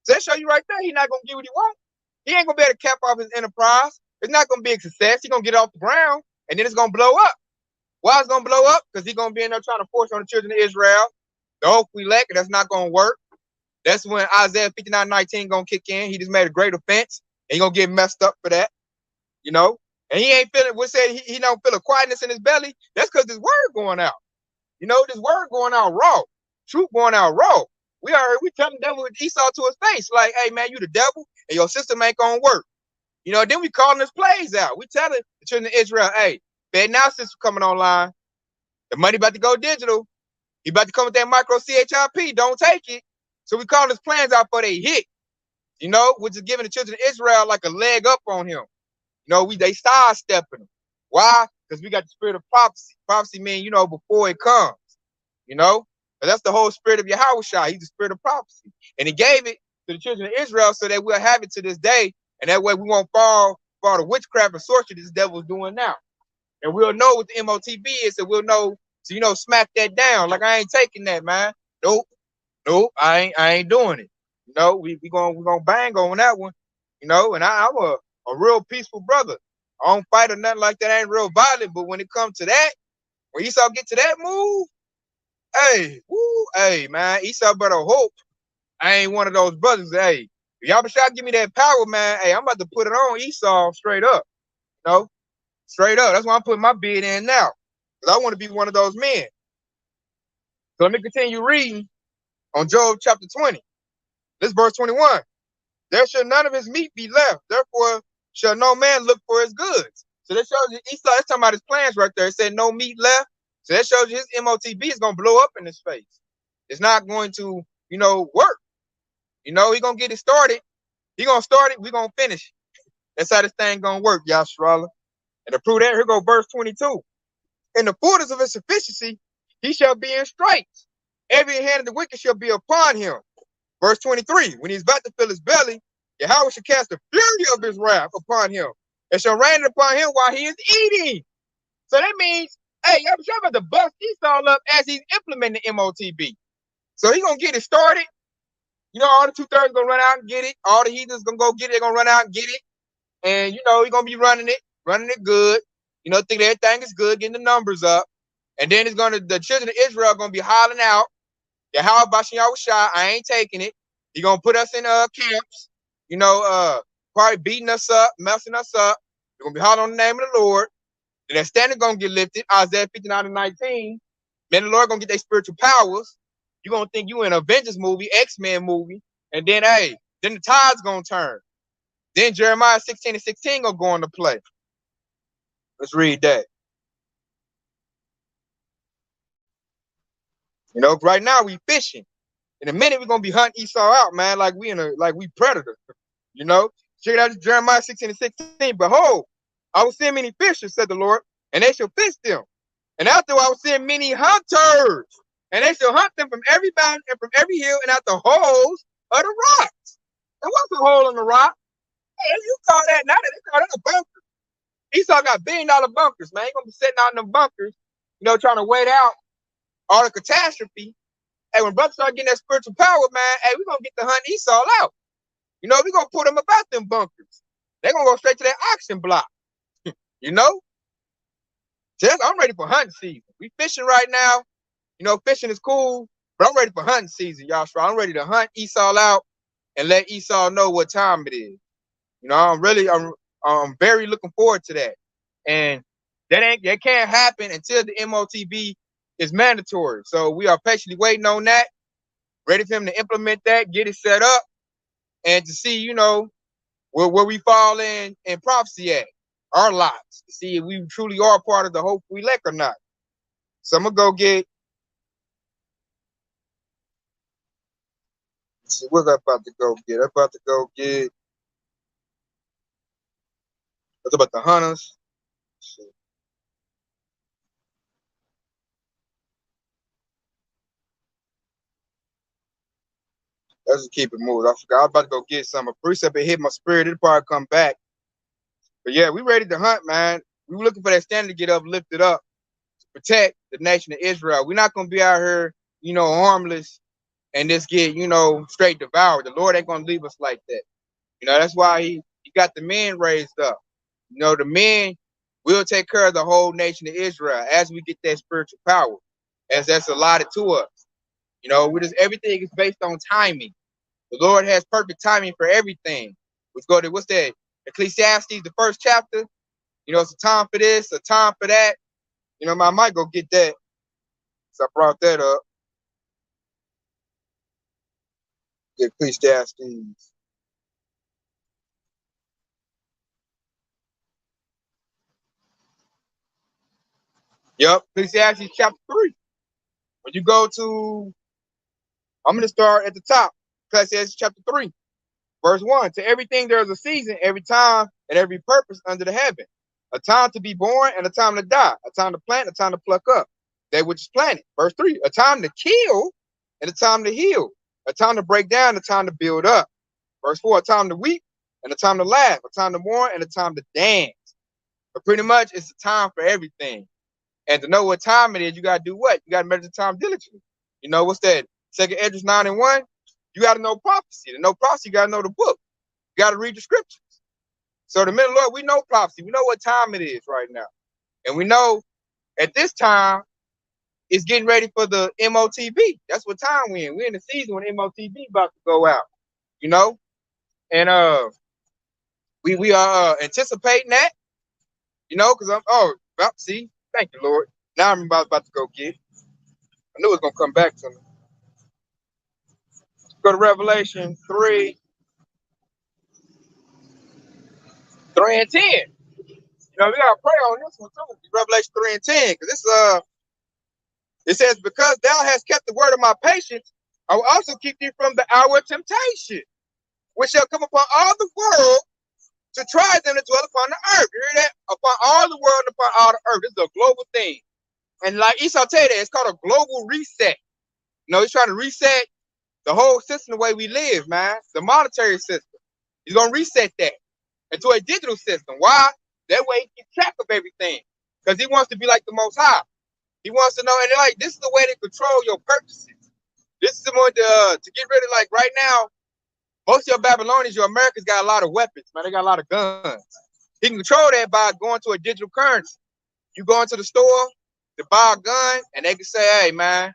So that show you right there, he's not going to get what he wants. He ain't going to be able to cap off his enterprise. It's not going to be a success. He's going to get off the ground, and then it's going to blow up. Why it's going to blow up? Because he's going to be in there trying to force on the children of Israel. The hope we lack, that's not going to work. That's when Isaiah 59:19 going to kick in. He just made a great offense, and he's going to get messed up for that. You know? And he ain't feeling, we said he don't feel a quietness in his belly. That's because this word going out. You know, this word going out raw. Truth going out raw. We telling the devil Esau to his face, like, hey man, you the devil, and your system ain't gonna work. You know, then we calling his plays out. We telling the children of Israel, hey, bad now system coming online. The money about to go digital. He about to come with that micro CHIP. Don't take it. So we calling his plans out for they hit. You know, which is giving the children of Israel like a leg up on him. You know, they sidestepping him. Why? Because we got the spirit of prophecy. Prophecy means, you know, before it comes. You know? But that's the whole spirit of Yahushua. He's the spirit of prophecy. And he gave it to the children of Israel so that we'll have it to this day. And that way we won't fall for the witchcraft and sorcery this devil's doing now. And we'll know what the MOTB is, and we'll know to, you know, smack that down. Like, I ain't taking that, man. Nope. I ain't doing it. You know, we gonna bang on that one. You know, and I'm a real peaceful brother. I don't fight or nothing like that. I ain't real violent, but when it comes to that, when Esau get to that move, hey, man, Esau better hope I ain't one of those brothers. Hey, if y'all give me that power, man, hey, I'm about to put it on Esau straight up. You know, straight up. That's why I'm putting my bid in now. Because I want to be one of those men. So let me continue reading on Job chapter 20. This verse 21. There shall none of his meat be left. Therefore shall no man look for his goods. So that shows you Esau, that's talking about his plans right there. It said no meat left. So that shows you his MOTB is going to blow up in his face. It's not going to, you know, work. You know, he going to get it started. He going to start it. We going to finish it. That's how this thing going to work, Yashrala. And to prove that, here go verse 22. In the fullness of his sufficiency, he shall be in straits. Every hand of the wicked shall be upon him. Verse 23, when he's about to fill his belly, Yahweh shall cast the fury of his wrath upon him and shall rain upon him while he is eating. So that means, hey, I'm sure about to bust Esau up as he's implementing the MOTB. So he's going to get it started. You know, all the 2/3 going to run out and get it. All the heathens going to go get it. They're going to run out and get it. And, you know, he's going to be running it good. You know, think everything is good, getting the numbers up. And then the children of Israel are going to be hollering out, Yahweh Bashan Yahushua, I ain't taking it. He's going to put us in camps, you know, probably beating us up, messing us up. We're going to be hollering on the name of the Lord. Then that standard going to get lifted, Isaiah 59:19. Then the Lord going to get their spiritual powers. You're going to think you in an Avengers movie, X-Men movie. And then, hey, then the tide's going to turn. Then Jeremiah 16:16 going to go into play. Let's read that. You know, right now we fishing. In a minute, we're gonna be hunting Esau out, man, like we predator. You know? Check it out, Jeremiah 16:16. Behold, I will send many fishers, said the Lord, and they shall fish them. And after I will send many hunters, and they shall hunt them from every mountain and from every hill and out the holes of the rocks. And what's a hole in the rock? Hey, you call that now? They call that a bunker. Esau got $1 billion bunkers, man. He gonna be sitting out in them bunkers, you know, trying to wait out all the catastrophe. Hey, when brothers start getting that spiritual power, man, hey, we're going to get the hunt Esau out. You know, we're going to put them about them bunkers. They're going to go straight to that auction block. You know? Just, I'm ready for hunting season. We fishing right now. You know, fishing is cool, but I'm ready for hunting season, y'all. So I'm ready to hunt Esau out and let Esau know what time it is. You know, I'm very looking forward to that. And that can't happen until the MOTB is mandatory. So we are patiently waiting on that, ready for him to implement that, get it set up, and to see, you know, where we fall in prophecy at, our lives, to see if we truly are part of the hope we elect or not. So I'm gonna go get. Let's see, what's I about to go get? I'm about to go get. What's about the hunters? Let's see. Let's just keep it moving. I forgot. I was about to go get some. A precept it hit my spirit. It'll probably come back. But yeah, we ready to hunt, man. We were looking for that standard to get uplifted up to protect the nation of Israel. We're not gonna be out here, harmless and just get, straight devoured. The Lord ain't gonna leave us like that. That's why he got the men raised up. The men will take care of the whole nation of Israel as we get that spiritual power, as that's allotted to us. Everything is based on timing. The Lord has perfect timing for everything. Let's go to what's that? Ecclesiastes, the first chapter. It's a time for this, a time for that. I might go get that. So I brought that up. Ecclesiastes. Yep, Ecclesiastes chapter 3. When you go to, I'm going to start at the top. Ecclesiastes chapter 3, verse 1. To everything there is a season, every time, and every purpose under the heaven. A time to be born and a time to die. A time to plant, a time to pluck up that which is planted. Verse 3. A time to kill and a time to heal. A time to break down, a time to build up. Verse 4. A time to weep and a time to laugh. A time to mourn and a time to dance. But pretty much it's a time for everything. And to know what time it is, you got to do what? You got to measure the time diligently. What's that? 2 Hedges 9:1. You got to know prophecy. To know prophecy, you got to know the book. You got to read the scriptures. So the men of the Lord, we know prophecy. We know what time it is right now. And we know at this time, it's getting ready for the MOTB. That's what time we're in. We're in the season when MOTB about to go out. And we are anticipating that. Because see, thank you, Lord. Now I'm about to go get. I knew it was gonna come back to me. Go to Revelation 3, 3 and 10. We gotta pray on this one too. Revelation 3 and 10, because it says, because thou hast kept the word of my patience, I will also keep thee from the hour of temptation, which shall come upon all the world to try them that dwell upon the earth. You hear that? Upon all the world, upon all the earth. This is a global thing. And like Esau tell you that, it's called a global reset. He's trying to reset the whole system the way we live, man. The monetary system. He's gonna reset that into a digital system. Why? That way he keeps track of everything. Because he wants to be like the Most High. He wants to know, and this is the way to control your purchases. This is the one to get rid of, like right now, most of your Babylonians, your Americans got a lot of weapons, man. They got a lot of guns. He can control that by going to a digital currency. You go into the store to buy a gun, and they can say, hey, man,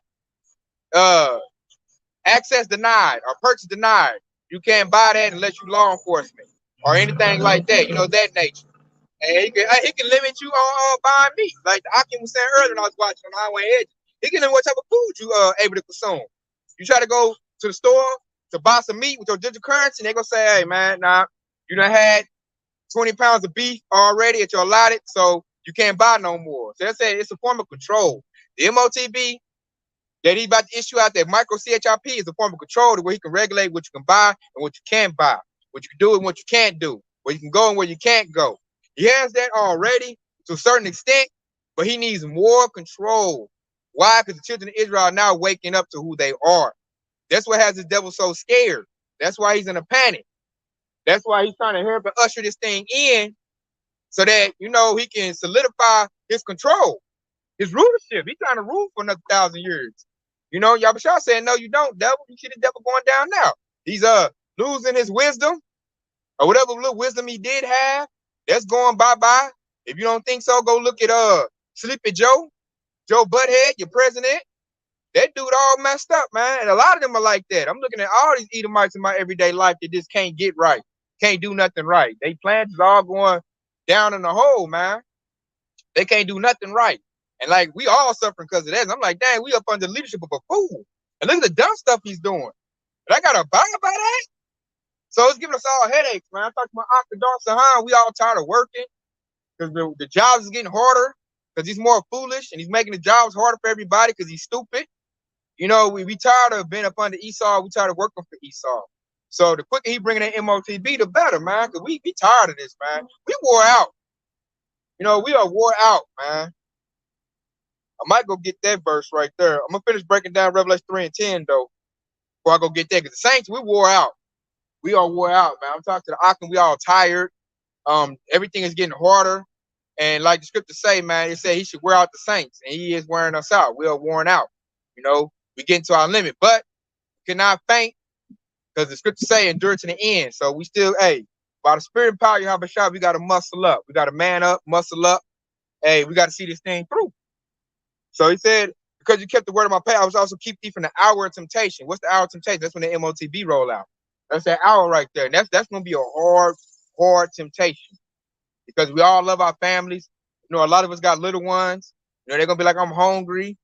access denied or purchase denied. You can't buy that unless you law enforcement or anything like that, that nature. And he can limit you on buying meat. Like the Akim was saying earlier when I was watching on Highway Hedges. He can limit what type of food you able to consume. You try to go to the store to buy some meat with your digital currency, and they're gonna say, hey man, nah, you done had 20 pounds of beef already at your allotted, so you can't buy no more. So that's it's a form of control. The MOTB that he's about to issue out, that micro CHIP, is a form of control to where he can regulate what you can buy and what you can't buy, what you can do and what you can't do, where you can go and where you can't go. He has that already to a certain extent, but he needs more control. Why? Because the children of Israel are now waking up to who they are. That's what has the devil so scared. That's why he's in a panic. That's why he's trying to hurry up and usher this thing in so that, he can solidify his control, his rulership. He's trying to rule for another 1,000 years. Yahweh saying, no, you don't, devil. You see the devil going down now. He's losing his wisdom, or whatever little wisdom he did have. That's going bye-bye. If you don't think so, go look at Sleepy Joe Butthead, your president. That dude all messed up, man. And a lot of them are like that. I'm looking at all these Edomites in my everyday life that just can't get right, can't do nothing right. They plans is all going down in the hole, man. They can't do nothing right. And like we all suffering because of that. And I'm like, dang, we up under the leadership of a fool. And look at the dumb stuff he's doing. And I gotta buy about that. So it's giving us all headaches, man. I talked to my Akadar Sahan. We all tired of working because the jobs is getting harder because he's more foolish and he's making the jobs harder for everybody because he's stupid. We tired of being up under Esau. We tired of working for Esau. So the quicker he bringing in MOTB, the better, man. Because we tired of this, man. We wore out. We are wore out, man. I might go get that verse right there. I'm gonna finish breaking down Revelation 3 and 10 though, before I go get that. Because the Saints, we wore out. We all wore out, man. I'm talking to the Ocken, we all tired. Everything is getting harder. And like the scripture say, man, it said he should wear out the Saints. And he is wearing us out. We are worn out. We getting to our limit. But we cannot faint. Because the scripture say endure to the end. So we still, by the spirit and power you have a shot, we got to muscle up. We got to man up, muscle up. We got to see this thing through. So he said, because you kept the word of my path, I was also keep thee from the hour of temptation. What's the hour of temptation? That's when the MOTB roll out. That's that hour right there. And that's going to be a hard temptation. Because we all love our families. A lot of us got little ones. They're going to be like, I'm hungry.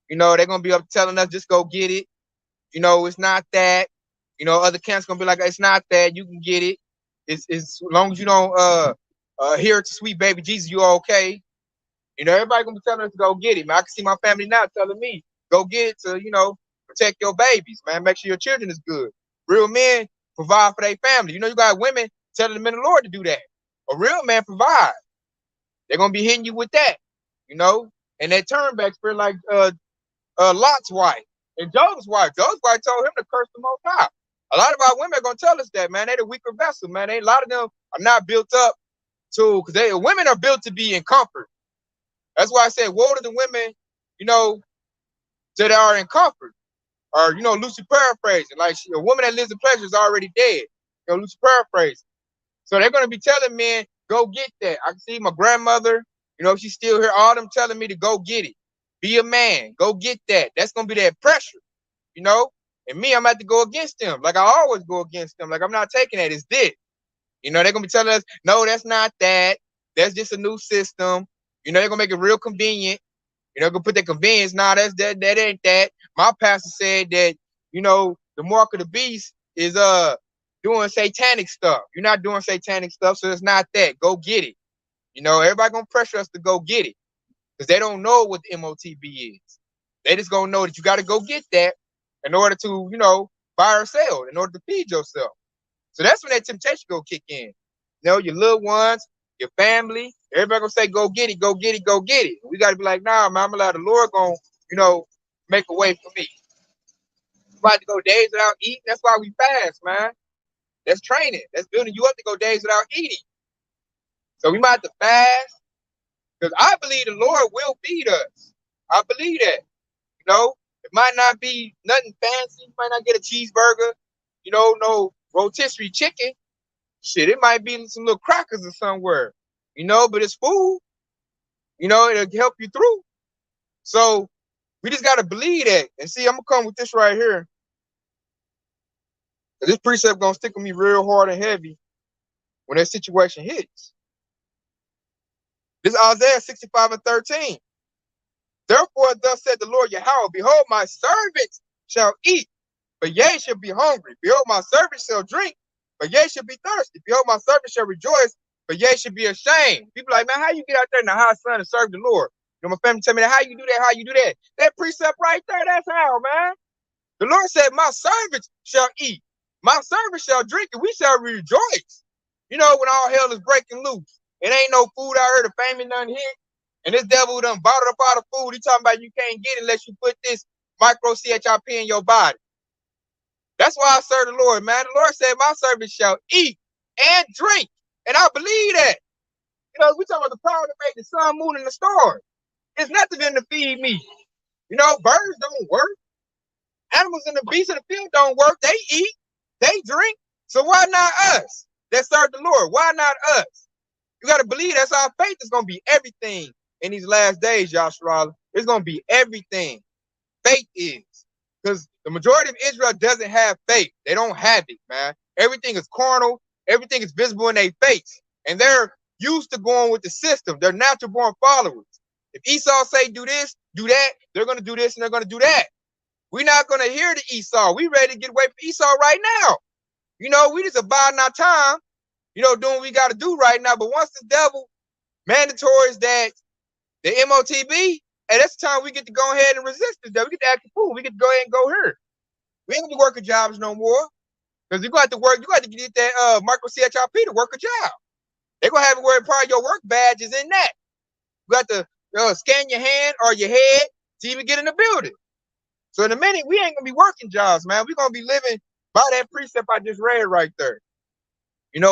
They're going to be up telling us, just go get it. It's not that. Other camps going to be like, it's not that. You can get it. It's as long as you don't adhere to sweet baby Jesus, you're okay. Everybody going to be telling us to go get it, man. I can see my family now telling me, go get it to, protect your babies, man. Make sure your children is good. Real men provide for their family. You got women telling the men of the Lord to do that. A real man provide. They're going to be hitting you with that, and that turn back spirit like Lot's wife and Job's wife. Job's wife told him to curse the Most High. A lot of our women are going to tell us that, man. They're the weaker vessel, man. A lot of them are not built up because women are built to be in comfort. That's why I said, woe to the women, that are in comfort. Or, loosely paraphrasing. Like a woman that lives in pleasure is already dead. Loosely paraphrasing. So they're going to be telling men, go get that. I can see my grandmother, she's still here, all them telling me to go get it. Be a man. Go get that. That's going to be that pressure, And me, I'm going to have to go against them. Like I always go against them. Like I'm not taking that. It's this. They're going to be telling us, no, that's not that. That's just a new system. They're going to make it real convenient. Going to put that convenience. Nah, that ain't that. My pastor said that, the mark of the beast is doing satanic stuff. You're not doing satanic stuff, so it's not that. Go get it. Everybody going to pressure us to go get it because they don't know what the MOTB is. They just going to know that you got to go get that in order to, buy or sell, in order to feed yourself. So that's when that temptation go kick in. Your little ones, your family, everybody gonna say, go get it, go get it, go get it. We gotta be like, nah, man, I'm gonna allow the Lord gonna, make a way for me. I'm about to go days without eating. That's why we fast, man. That's training. That's building you up to go days without eating. So we might have to fast. Because I believe the Lord will feed us. I believe that. It might not be nothing fancy. You might not get a cheeseburger, no rotisserie chicken. Shit, it might be some little crackers or somewhere, but it's food. It'll help you through. So we just got to believe that. And see, I'm going to come with this right here. This precept going to stick with me real hard and heavy when that situation hits. This is Isaiah 65:13. Therefore, thus said the Lord Yahweh, behold, my servants shall eat, but ye shall be hungry. Behold, my servants shall drink, but ye shall be thirsty. Behold, my servants shall rejoice, but ye shall be ashamed. People like, man, how you get out there in the hot sun and serve the Lord? My family tell me that, how you do that, how you do that. That precept right there, that's how, man. The Lord said, my servants shall eat. My servants shall drink, and we shall rejoice. When all hell is breaking loose. It ain't no food out here, the famine done hit. And this devil done bottled up all the food. He talking about you can't get it unless you put this micro CHIP in your body. That's why I serve the Lord, man. The Lord said, my servants shall eat and drink. And I believe that. We talking about the power to make the sun, moon, and the stars. It's nothing in to feed me. Birds don't work. Animals in the beasts of the field don't work. They eat. They drink. So why not us that serve the Lord? Why not us? You got to believe that's our faith is going to be everything in these last days, Joshua. It's going to be everything. Faith is. Because the majority of Israel doesn't have faith. They don't have it, man. Everything is carnal. Everything is visible in their face. And they're used to going with the system. They're natural born followers. If Esau say do this, do that, they're going to do this and they're going to do that. We're not going to hear the Esau. We ready to get away from Esau right now. We just abiding our time, doing what we got to do right now. But once the devil mandatories that the MOTB, hey, that's the time we get to go ahead and resist this devil. We get to act the fool. We get to go ahead and go here. We ain't going to be working jobs no more. Because you're going to have to work, you got to get that micro CHIP to work a job. They're going to have it where part of your work badge is in that. You got to scan your hand or your head to even get in the building. So in a minute, we ain't gonna be working jobs, man. We're gonna be living by that precept I just read right there.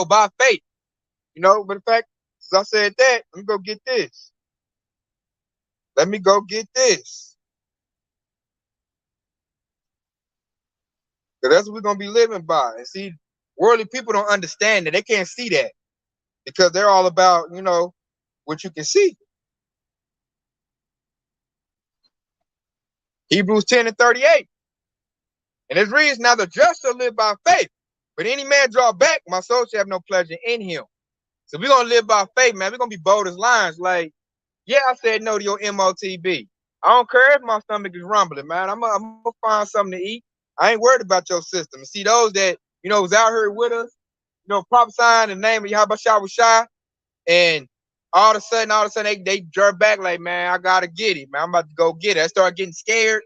By faith. But in fact, as I said that, let me go get this. Let me go get this. Because that's what we're gonna be living by. And see, worldly people don't understand that. They can't see that because they're all about, what you can see. Hebrews 10 and 38. And it reads, now the just shall live by faith. But any man draw back, my soul shall have no pleasure in him. So we're going to live by faith, man. We're going to be bold as lions. Like, yeah, I said no to your MOTB. I don't care if my stomach is rumbling, man. I'm going to find something to eat. I ain't worried about your system. And see, those that, was out here with us, prophesying in the name of Yahweh Shai, and all of a sudden, they jerk back like, man, I got to get it, man. I'm about to go get it. I start getting scared.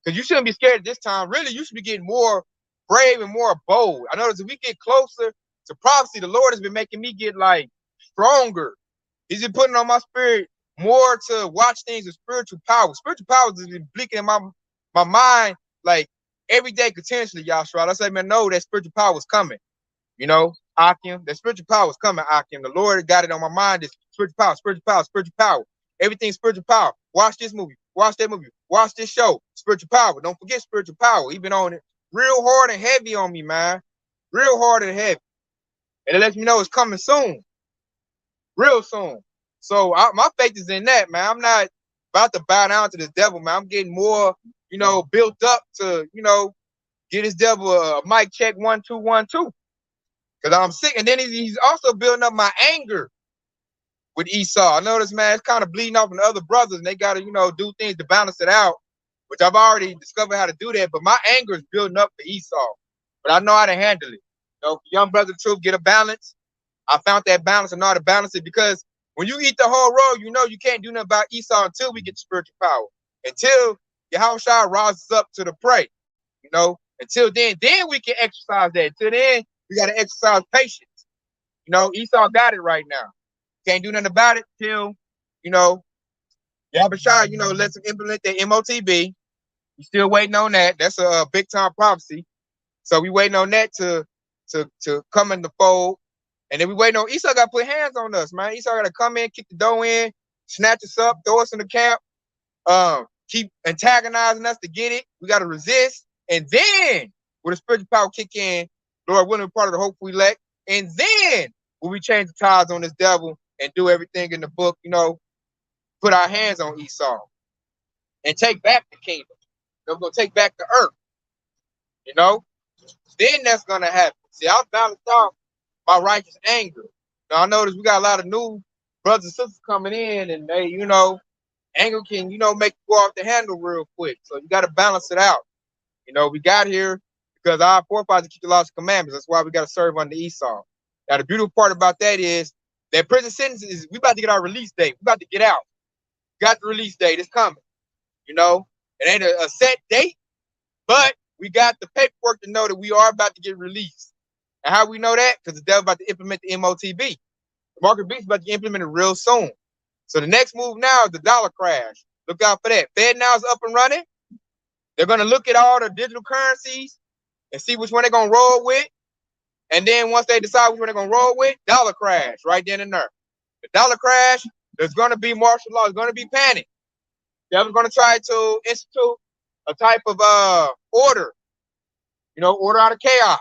Because you shouldn't be scared at this time. Really, you should be getting more brave and more bold. I notice if we get closer to prophecy, the Lord has been making me get like stronger. He's been putting on my spirit more to watch things with spiritual power. Spiritual power has been blinking in my mind like every day continuously, Yahshua. I say, man, no, that spiritual power is coming. Akim, that spiritual power is coming, Akim. The Lord got it on my mind. This spiritual power, spiritual power, spiritual power. Everything's spiritual power. Watch this movie. Watch that movie. Watch this show. Spiritual power. Don't forget spiritual power. He been on it real hard and heavy on me, man. Real hard and heavy. And it lets me know it's coming soon. Real soon. So my faith is in that, man. I'm not about to bow down to this devil, man. I'm getting more, built up to, get this devil a mic check 1 2 1 2. Because I'm sick. And then he's also building up my anger with Esau. I notice, man, it's kind of bleeding off on the other brothers, and they got to, do things to balance it out, which I've already discovered how to do that. But my anger is building up for Esau. But I know how to handle it. Young brother truth, get a balance. I found that balance and know how to balance it because when you eat the whole road, you can't do nothing about Esau until we get the spiritual power. Until Yahushua rises up to the prey. Until then we can exercise that. Until then, we got to exercise patience. Esau got it right now. Can't do nothing about it till, Yahushua, lets him implement the MOTB. We still waiting on that. That's a big time prophecy. So we waiting on that to come in the fold. And then we waiting on Esau got to put hands on us, man. Esau got to come in, kick the door in, snatch us up, throw us in the camp, keep antagonizing us to get it. We got to resist. And then with the spiritual power kick in, Lord willing, part of the hopeful elect. And then will we change the tides on this devil and do everything in the book, put our hands on Esau and take back the kingdom. We're going to take back the earth, Then that's going to happen. See, I've balanced out my righteous anger. Now, I notice we got a lot of new brothers and sisters coming in, and they, anger can, make you go off the handle real quick. So you got to balance it out. We got here because our forefathers keep the laws and commandments. That's why we got to serve under Esau. Now, the beautiful part about that is that prison sentence is we about to get our release date. We about to get out. Got the release date. It's coming. It ain't a set date, but we got the paperwork to know that we are about to get released. And how we know that? Because the devil about to implement the MOTB. The market beast about to get implemented real soon. So the next move now is the dollar crash. Look out for that. Fed now is up and running. They're going to look at all the digital currencies and see which one they're going to roll with. And then once they decide which one they're going to roll with, dollar crash right then and there. The dollar crash, there's going to be martial law. There's going to be panic. They're going to try to institute a type of order, order out of chaos.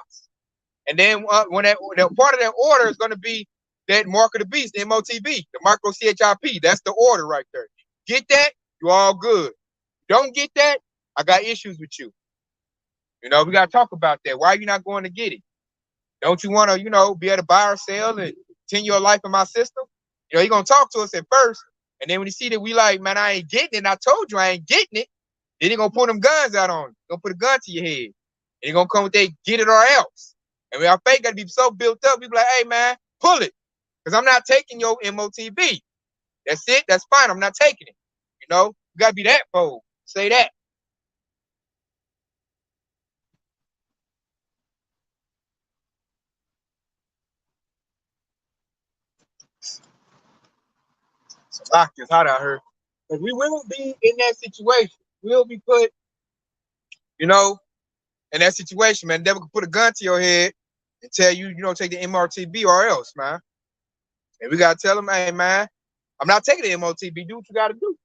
And then when that part of that order is going to be that mark of the beast, the MOTB, the micro CHIP. That's the order right there. Get that? You all good. Don't get that? I got issues with you. We got to talk about that. Why are you not going to get it? Don't you want to, be able to buy or sell and continue your life in my system? You're going to talk to us at first. And then when you see that we like, man, I ain't getting it. And I told you I ain't getting it. Then they're going to pull them guns out on you. They're going to put a gun to your head. And they're going to come with that get it or else. And our faith got to be so built up. We be like, hey, man, pull it. Because I'm not taking your MOTB. That's it. That's fine. I'm not taking it. You got to be that bold. Say that. So it's hot out here. Because we will be in that situation. We'll be put You know, in that situation, man, the devil could put a gun to your head and tell you, take the MRTB or else, man. And we gotta tell them, hey, man, I'm not taking the MOTB. Do what you gotta do.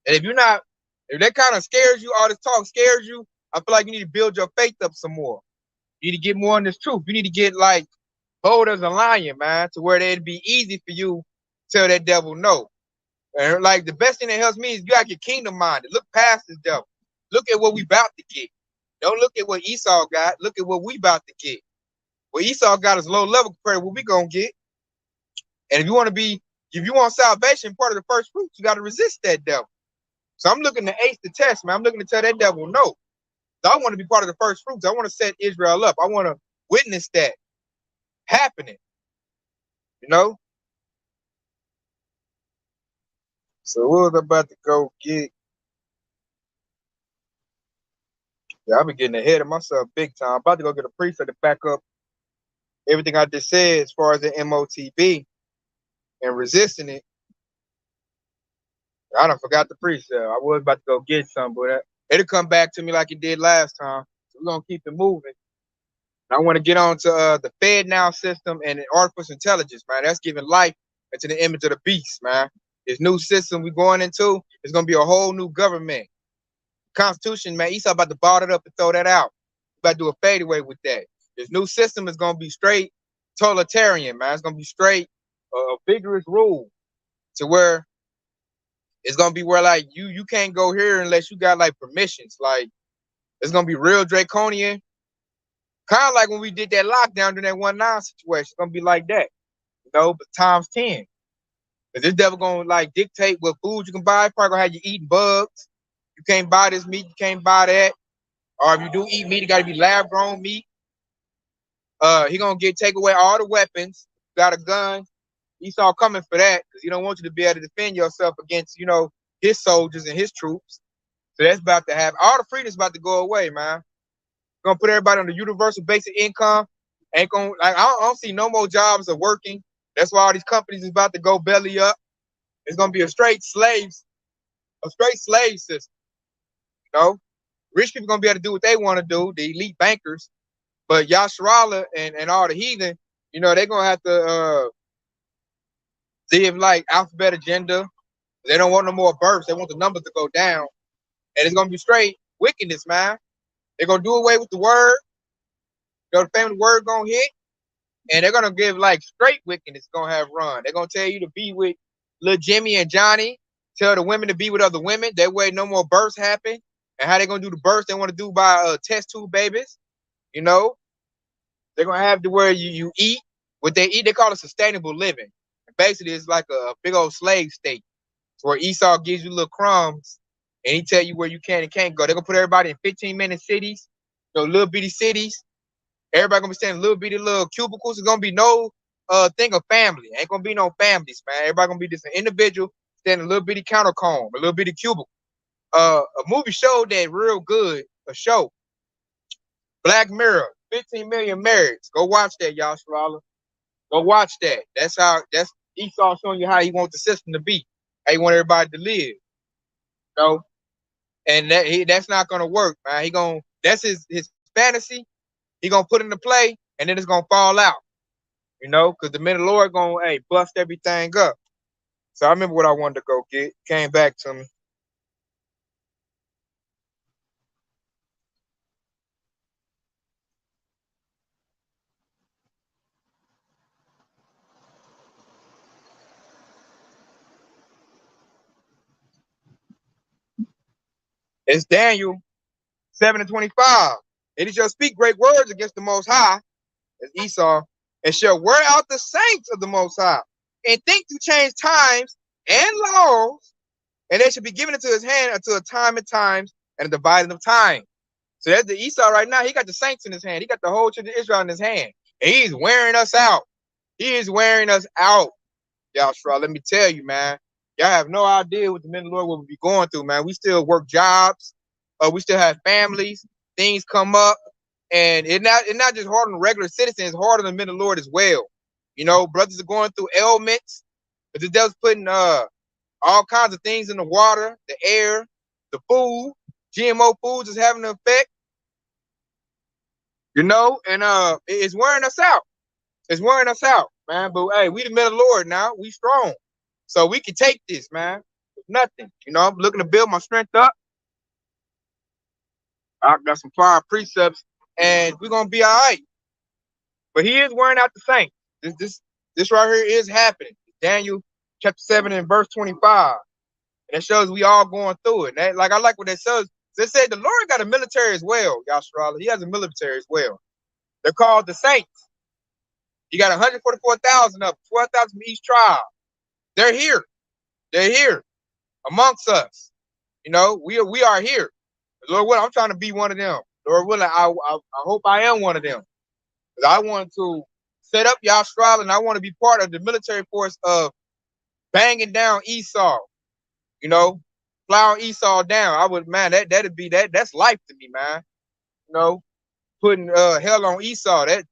And if that kind of scares you, all this talk scares you, I feel like you need to build your faith up some more. You need to get more in this truth. You need to get like bold as a lion, man, to where it'd be easy for you to tell that devil no. And like the best thing that helps me is you gotta get kingdom minded. Look past this devil. Look at what we about to get. Don't look at what Esau got. Look at what we about to get. What Esau got is low level compared to what we gonna get. And if you want salvation, part of the first fruits, you got to resist that devil. So I'm looking to ace the test, man. I'm looking to tell that devil no. So I want to be part of the first fruits. I want to set Israel up. I want to witness that happening. You know? So what was I about to go get? Yeah, I've been getting ahead of myself big time. I'm about to go get a preset to back up everything I just said as far as the MOTB and resisting it. I done forgot the preset. I was about to go get some, but it'll come back to me like it did last time. So we're going to keep it moving. I want to get on to the Fed Now system and artificial intelligence, man. That's giving life into the image of the beast, man. This new system we're going into is going to be a whole new government. Constitution, man, Esau about to ball it up and throw that out. About to do a fadeaway with that. This new system is going to be straight totalitarian, man. It's going to be straight vigorous rule to where it's going to be where, like, you can't go here unless you got, like, permissions. Like, it's going to be real draconian. Kind of like when we did that lockdown during that 1-9 situation. It's going to be like that, but times 10. Because this devil going to, like, dictate what food you can buy. Probably going to have you eating bugs. You can't buy this meat. You can't buy that. Or if you do eat meat, it got to be lab-grown meat. He going to take away all the weapons. Got a gun. Esau coming for that because he don't want you to be able to defend yourself against, his soldiers and his troops. So that's about to happen. All the freedom's about to go away, man. Gonna put everybody on the universal basic income. Ain't gonna I don't see no more jobs of working. That's why all these companies is about to go belly up. It's gonna be a straight slave system. Rich people gonna be able to do what they want to do, the elite bankers. But Yasharala and all the heathen, they're gonna have to live like alphabet agenda. They don't want no more births. They want the numbers to go down. And it's gonna be straight wickedness, man. They're gonna do away with the word. The family word gonna hit, and they're gonna give like straight wickedness gonna have run. They're gonna tell you to be with little Jimmy and Johnny. Tell the women to be with other women. That way, no more births happen. And how they gonna do the births? They want to do by test tube babies. They're gonna have to where you eat what they eat. They call it sustainable living. And basically, it's like a big old slave state, where Esau gives you little crumbs. And he tell you where you can and can't go. They're gonna put everybody in 15-minute cities, little bitty cities. Everybody gonna be staying in little bitty little cubicles. It's gonna be no thing of family. Ain't gonna be no families, man. Everybody gonna be just an individual staying in a little bitty counter comb, a little bitty cubicle. A movie showed that real good. A show, Black Mirror, 15 million marrieds. Go watch that, y'all, Sharala. Go watch that. That's Esau showing you how he wants the system to be. How he want everybody to live. And that's not gonna work, man. That's his fantasy. He gonna put into play, and then it's gonna fall out. Because the minute Lord gonna bust everything up. So I remember what I wanted to go get. Came back to me. It's Daniel 7:25. And he shall speak great words against the Most High, as Esau, and shall wear out the saints of the Most High, and think to change times and laws, and they shall be given into his hand until a time and times and a dividing of time. So that's the Esau right now. He got the saints in his hand. He got the whole children of Israel in his hand. And he's wearing us out. He is wearing us out, Yahshua. Let me tell you, man. Y'all have no idea what the men of the Lord will be going through, man. We still work jobs. We still have families. Things come up. And it's not just hard on the regular citizens. It's hard on the men of the Lord as well. Brothers are going through ailments. But the devil's putting all kinds of things in the water, the air, the food. GMO foods is having an effect, you know, and it's wearing us out. It's wearing us out, man. But hey, we the men of the Lord now. We strong. So we can take this, man. Nothing. You know, I'm looking to build my strength up. I got some fire precepts, and we're gonna be all right. But he is wearing out the saints. This right here is happening. Daniel chapter 7 and verse 25. And it shows we all going through it. And that, like I like what that says. They said the Lord got a military as well, Yashara. He has a military as well. They're called the saints. You got 144,000 of them, 12,000 from each tribe. They're here. They're here amongst us. You know, we are here. Lord willing, I'm trying to be one of them. Lord willing, I hope I am one of them. Because I want to set up Yashara, and I want to be part of the military force of banging down Esau. You know, plowing Esau down. I would, man, that'd be that's life to me, man. You know, putting hell on Esau. That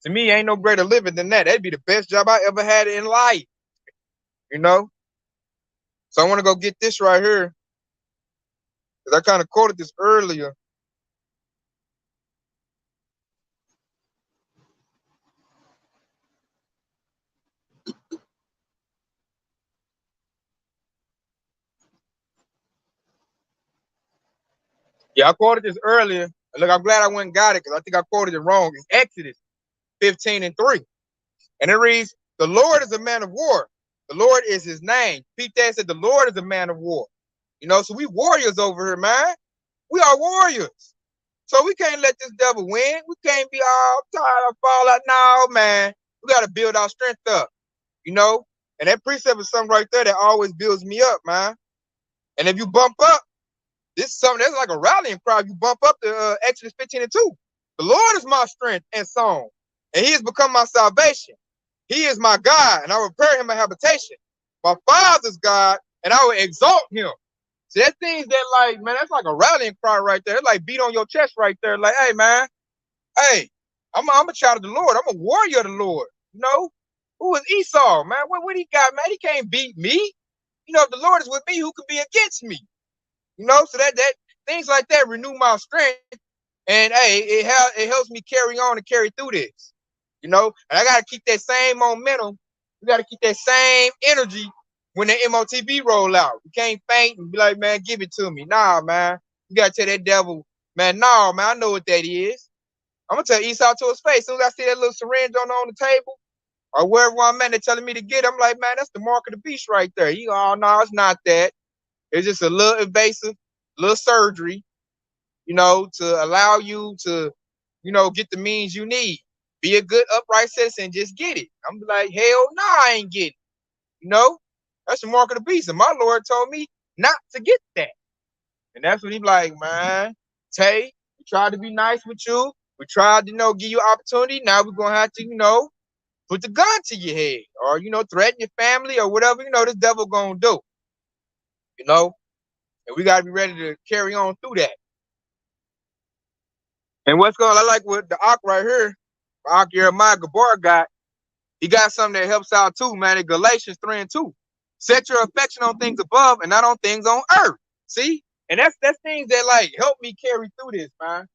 to me ain't no greater living than that. That'd be the best job I ever had in life. You know? So I want to go get this right here. Because I kind of quoted this earlier. Yeah, I quoted this earlier. Look, I'm glad I went and got it because I think I quoted it wrong. It's Exodus 15 and 3. And it reads, the Lord is a man of war. The Lord is his name. Pete Dad said the Lord is a man of war. You know, so we warriors over here, man. We are warriors. So we can't let this devil win. We can't be all tired of fall out. No, man. We got to build our strength up, you know? And that precept is something right there that always builds me up, man. And if you bump up, this is something that's like a rallying cry. If you bump up to Exodus 15 and 2. The Lord is my strength and song, and he has become my salvation. He is my God, and I will prepare him a habitation. My father's God, and I will exalt him. See, that things that like, man, that's like a rallying cry right there. It's like beat on your chest right there. Like, hey, man, hey, I'm a child of the Lord. I'm a warrior of the Lord. You know, who is Esau, man? What he got, man? He can't beat me. You know, if the Lord is with me, who can be against me? You know, so that things like that renew my strength, and hey, it helps me carry on and carry through this. You know, and I gotta keep that same momentum. We gotta keep that same energy when the MOTB roll out. We can't faint and be like, man, give it to me. Nah, man. You gotta tell that devil, man, nah, man, I know what that is. I'm gonna tell Esau to his face. As soon as I see that little syringe on the table, or wherever I'm at, they're telling me to get it, I'm like, man, that's the mark of the beast right there. He, oh no, it's not that. It's just a little invasive, little surgery, you know, to allow you to, you know, get the means you need. Be a good upright citizen, just get it. I'm like, hell no, I ain't getting it. You know, that's the mark of the beast. And my Lord told me not to get that. And that's what he like, man, Tay, we tried to be nice with you. We tried to, you know, give you opportunity. Now we're going to have to, you know, put the gun to your head or, you know, threaten your family or whatever, you know, this devil going to do. You know, and we got to be ready to carry on through that. And what's going on, I like what the Ak right here, Ak Jeremiah Gabar got. He got something that helps out too, man. In Galatians 3 and 2. Set your affection on things above and not on things on earth. See? And that's things that like help me carry through this, man.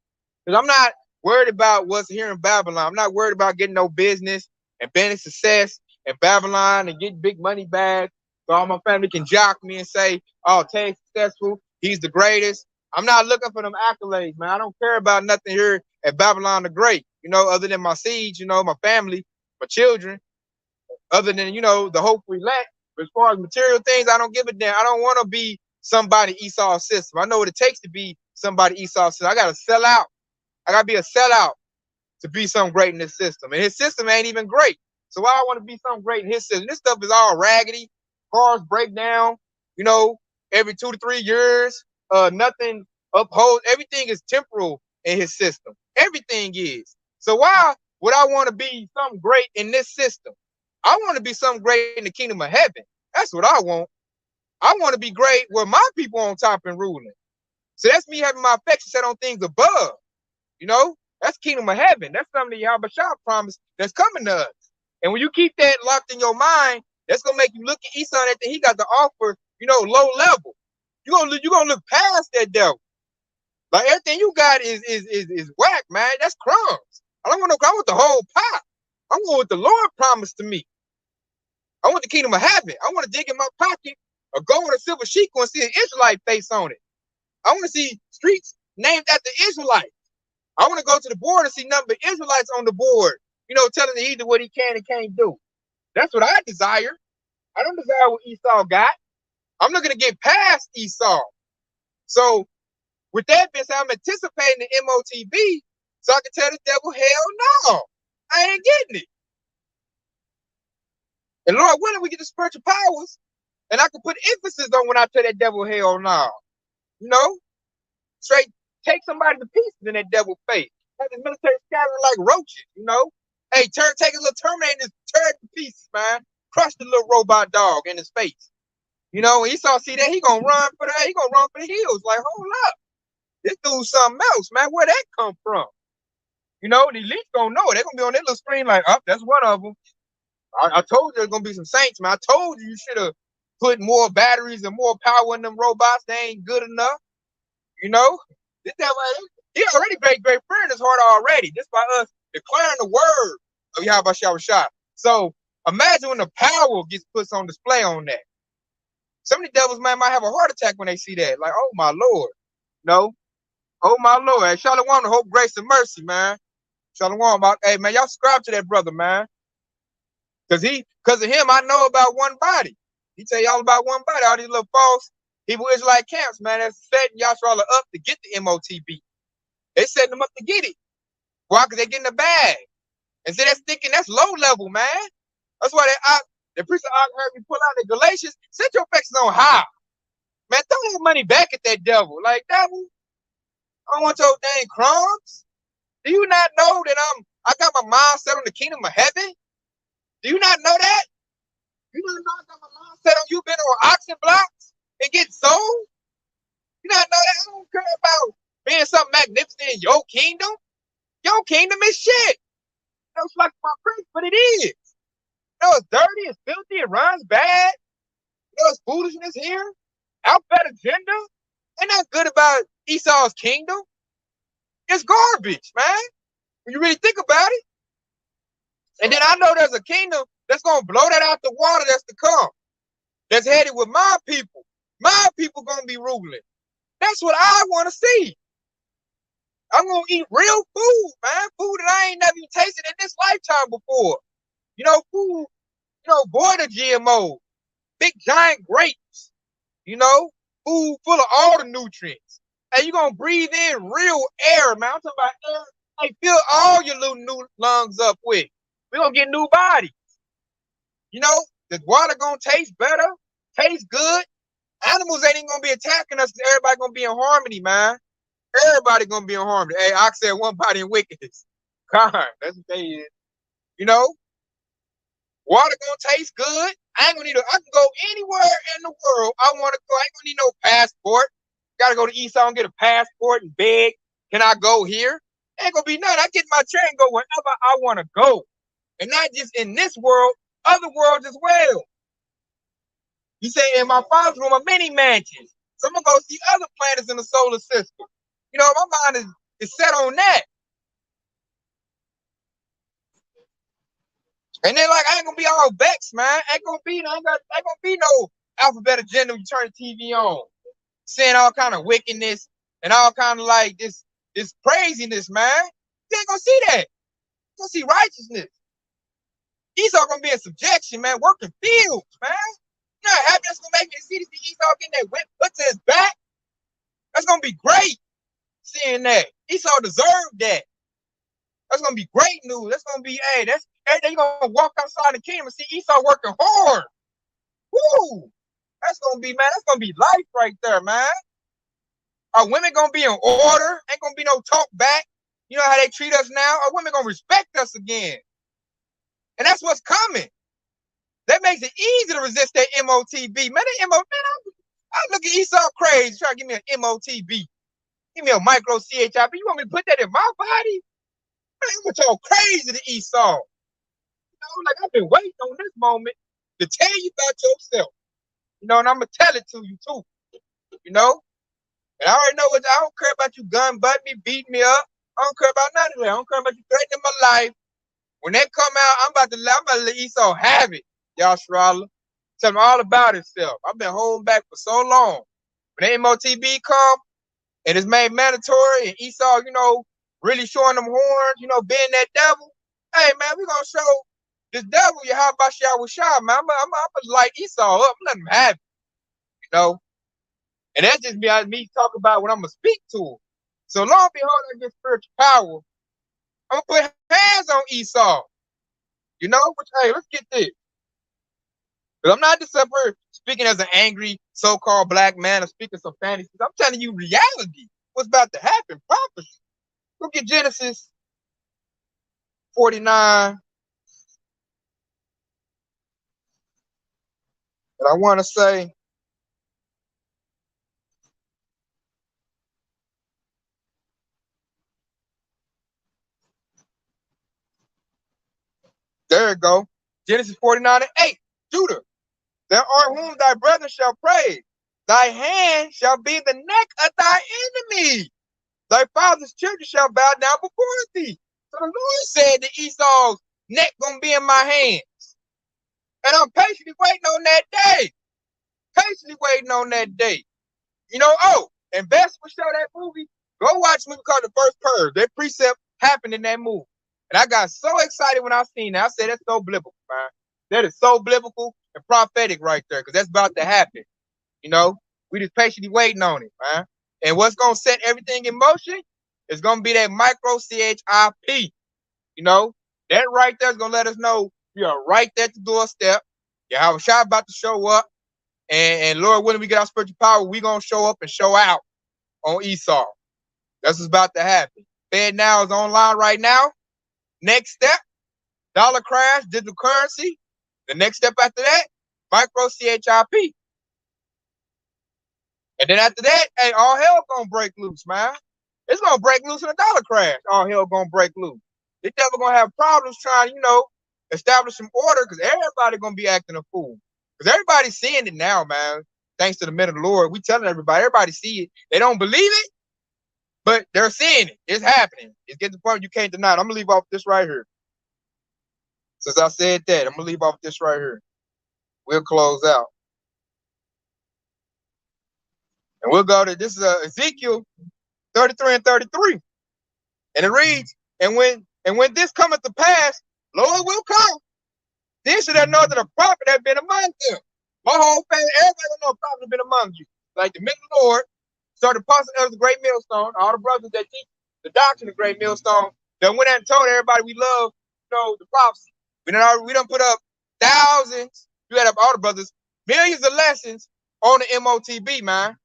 Because I'm not worried about what's here in Babylon. I'm not worried about getting no business and being success in Babylon and getting big money back. So all my family can jock me and say, oh, Tay's successful. He's the greatest. I'm not looking for them accolades, man. I don't care about nothing here at Babylon the Great, you know, other than my seeds, you know, my family, my children, other than, you know, the hope we lack. But as far as material things, I don't give a damn. I don't want to be somebody Esau's system. I know what it takes to be somebody Esau's system. I got to sell out. I got to be a sellout to be something great in this system. And his system ain't even great. So why I want to be something great in his system? This stuff is all raggedy. Cars break down, you know, every 2 to 3 years. Nothing upholds. Everything is temporal in his system. Everything is. So why would I want to be something great in this system? I want to be something great in the kingdom of heaven. That's what I want. I want to be great where my people on top and ruling. So that's me having my affection set on things above. You know, that's kingdom of heaven. That's something that Yahweh promised that's coming to us. And when you keep that locked in your mind, that's gonna make you look at Esau that he got to offer, you know, low level. You're gonna look past that devil. Like everything you got is whack, man. That's crumbs. I don't want no. I want the whole pot. I want what the Lord promised to me. I want the kingdom of heaven. I want to dig in my pocket a gold and a silver sheet and see an Israelite face on it. I want to see streets named after Israelites. I want to go to the board and see nothing but Israelites on the board, telling the either what he can and can't do. That's what I desire. I don't desire what Esau got. I'm looking to get past Esau. So with that being said, I'm anticipating the MOTB so I can tell the devil, hell no, I ain't getting it. And Lord willing, we get the spiritual powers, and I can put emphasis on when I tell that devil, hell no. Straight take somebody to pieces in that devil's face. Have the military scattering like roaches, Hey, take a little Terminator and just tear it to pieces, man. Crush the little robot dog in his face. When Esau see that, he gonna run for that. He gonna run for the hills. Like, hold up. This dude's something else, man. Where that come from? The elites gonna know it. They're gonna be on their little screen like, oh, that's one of them. I told you there's gonna be some saints, man. I told you should have put more batteries and more power in them robots. They ain't good enough. This devil, he already baked great fear in his heart already. Just by us declaring the word of Yahweh Shah. So imagine when the power gets put on display on that. Some of the devils, man, might have a heart attack when they see that. Like, oh my Lord. No. Oh my Lord. Hey, Shalom, the hope, grace, and mercy, man. Shalom. Hey, man, y'all subscribe to that brother, man. Because of him, I know about one body. He tell y'all about one body, all these little false Hebrew Israelite camps, man, that's setting Yahshua up to get the MOTB. They setting them up to get it. Why? Because they get in the bag. And so that's thinking that's low level, man. That's why the priest of Og heard me pull out the Galatians. Set your affections on high. Man, throw your money back at that devil. Like, devil, I don't want your dang crumbs. Do you not know that I got my mind set on the kingdom of heaven? Do you not know that? You not know I got my mind set on you being on oxen blocks and get sold? You not know that? I don't care about being something magnificent in your kingdom. Your kingdom is shit. It's like my prince, but it is. It's dirty, it's filthy, it runs bad. It's foolishness here. Alphabet agenda. Ain't nothing good about Esau's kingdom. It's garbage, man. When you really think about it. And then I know there's a kingdom that's going to blow that out the water that's to come. That's headed with my people. My people going to be ruling. That's what I want to see. I'm going to eat real food, man. Food that I ain't never even tasted in this lifetime before. Food, void of GMO. Big giant grapes. Food full of all the nutrients. And you're going to breathe in real air, man. I'm talking about air. Hey, fill all your little new lungs up with. We're going to get new bodies. The water going to taste better, taste good. Animals ain't even going to be attacking us. Everybody going to be in harmony, man. Everybody going to be in harmony. Hey, I said one body in wickedness. God, that's what they is. Water going to taste good. I can go anywhere in the world I want to go. I ain't going to need no passport. Got to go to Esau and get a passport and beg. Can I go here? Ain't going to be nothing. I get my chair and go wherever I want to go. And not just in this world, other worlds as well. You say, in my father's room are many mansions. So I'm going to go see other planets in the solar system. My mind is set on that. And then, I ain't going to be all vexed, man. Ain't going to be no alphabet agenda when you turn the TV on. Saying all kind of wickedness and all kind of this craziness, man. You ain't going to see that. You're going to see righteousness. Esau going to be in subjection, man, working fields, man. You know how happy that's going to make me see Esau getting that whip put to his back? That's going to be great seeing that. Esau deserved that. That's going to be great news. That's going to be, that's everything. You're going to walk outside the kingdom and see Esau working hard. Woo! That's going to be, man, that's going to be life right there, man. Are women going to be in order? Ain't going to be no talk back. You know how they treat us now? Are women going to respect us again? And that's what's coming. That makes it easy to resist that MOTB. Man, I look at Esau crazy trying to give me an MOTB. Give me a micro CHIP. You want me to put that in my body? Man, I'm y'all crazy to Esau. I've been waiting on this moment to tell you about yourself. And I'm going to tell it to you too. And I already know what I don't care about you gun butting me, beating me up. I don't care about none of that. I don't care about you threatening my life. When they come out, I'm about to let Esau have it, Yasharala. Tell them all about himself. I've been holding back for so long. When the MOTB come and it's made mandatory and Esau, really showing them horns, being that devil. Hey man, we gonna show this devil Yahweh man. I'm gonna light Esau up, let him have it, And that's just me talking about what I'm gonna speak to him. So long and behold, I get spiritual power. I'm gonna put hands on Esau. Which, hey, let's get this. But I'm not just up here speaking as an angry so-called black man or speaking some fantasies. I'm telling you reality. What's about to happen, prophecy. Look at Genesis 49. And I want to say, there it go. Genesis 49 and 8. Judah, there are whom thy brethren shall praise. Thy hand shall be the neck of thy enemy. Thy father's children shall bow down before thee. So the Lord said that Esau's neck gonna be in my hands. And I'm patiently waiting on that day. Patiently waiting on that day. And best for show that movie, go watch a movie called The First Purge. That precept happened in that movie. And I got so excited when I seen that. I said, that's so biblical, man. That is so biblical and prophetic right there, because that's about to happen. We just patiently waiting on it, man. And what's going to set everything in motion is going to be that micro CHIP. That right there is going to let us know we are right there at the doorstep. Yahweh Shai about to show up. And Lord, when we get our spiritual power, we going to show up and show out on Esau. That's what's about to happen. Fed Now is online right now. Next step, dollar crash, digital currency. The next step after that, micro CHIP. And then after that, hey, all hell gonna break loose, man. It's gonna break loose in a dollar crash. All hell gonna break loose. This devil gonna have problems trying, establish some order, because everybody gonna be acting a fool. Because everybody's seeing it now, man. Thanks to the men of the Lord. We telling everybody see it. They don't believe it, but they're seeing it. It's happening. It's getting to the point you can't deny it. I'm gonna leave off this right here. Since I said that, I'm gonna leave off this right here. We'll close out. And we'll go to this is Ezekiel 33 and 33. And it reads, and when this cometh to pass, Lord will come. Then should I know that a prophet have been among them. My whole family, everybody will know a prophet have been among you. Like the men of the Lord, started apostle of the great millstone, all the brothers that teach the doctrine of the great millstone, that went out and told everybody we love, the prophecy. We done put up thousands, you had up all the brothers, millions of lessons on the MOTB, man.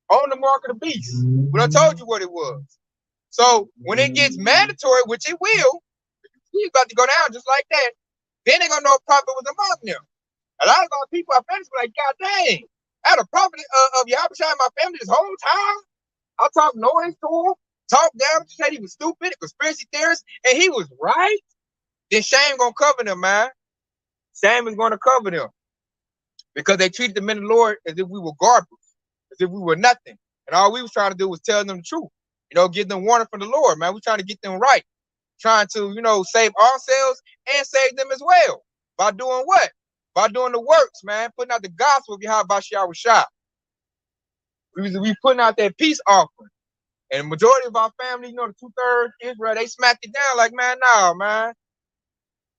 On the mark of the beast. We done told you what it was. So when it gets mandatory, which it will, he's about to go down just like that, then they're gonna know a prophet was among them. A lot of our people, our families, be like, God dang, I had a prophet of Yahweh in my family this whole time. I talked noise to him, talked down, said he was stupid, a conspiracy theorist, and he was right. Then shame gonna cover them, man. Shame is gonna cover them. Because they treated the men of the Lord as if we were garbage, as if we were nothing. And all we was trying to do was tell them the truth. Give them warning from the Lord, man. We're trying to get them right. Trying to, save ourselves and save them as well. By doing what? By doing the works, man. Putting out the gospel of Yahweh Shai. We putting out that peace offering. And the majority of our family, the 2/3 Israel, they smacked it down like, man, nah, man.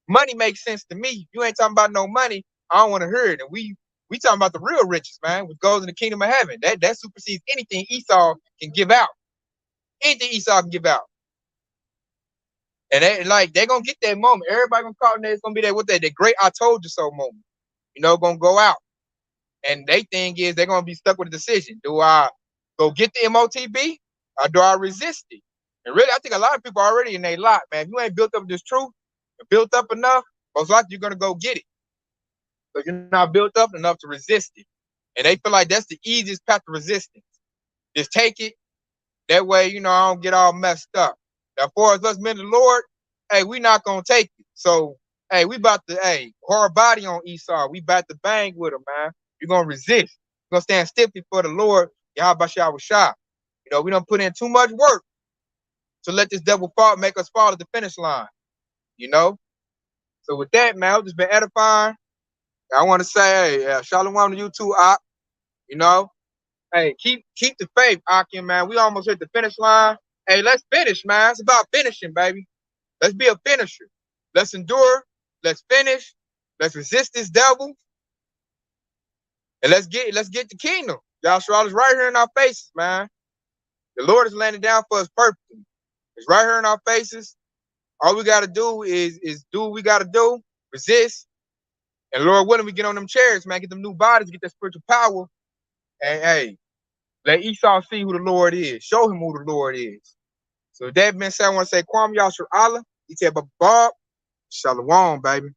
Money makes sense to me. If you ain't talking about no money, I don't want to hear it. And we talking about the real riches, man, which goes in the kingdom of heaven. That supersedes anything Esau can give out. Anything Esau can give out. And they're gonna get that moment. Everybody gonna call it, it's gonna be that great I told you so moment. Gonna go out. And they thing is they're gonna be stuck with a decision. Do I go get the MOTB or do I resist it? And really, I think a lot of people are already in their lot, man. If you ain't built up this truth, built up enough, most likely you're gonna go get it. But you're not built up enough to resist it. And they feel like that's the easiest path to resistance. Just take it. That way, I don't get all messed up. Now, as far as us men of the Lord, hey, we not gonna take it. So, hey, we about to, hard body on Esau. We about to bang with him, man. You're gonna resist. You're gonna stand stiff before the Lord, Yahabashah Shah. You know, we don't put in too much work to let this devil make us fall at the finish line. You know? So with that, man, I've just been edifying. I want to say, hey, shalom to you too, Ak. You know? Hey, keep the faith, Akim, man. We almost hit the finish line. Hey, let's finish, man. It's about finishing, baby. Let's be a finisher. Let's endure. Let's finish. Let's resist this devil. And let's get the kingdom. Yahshua is right here in our faces, man. The Lord is landing down for us perfectly. It's right here in our faces. All we got to do is do what we got to do, resist. And Lord willing, we get on them chairs, man, get them new bodies, get that spiritual power. And hey, let Esau see who the Lord is. Show him who the Lord is. So with that being said, I want to say, Kwam Yahshua Allah. He said, Bob, Shalom, baby.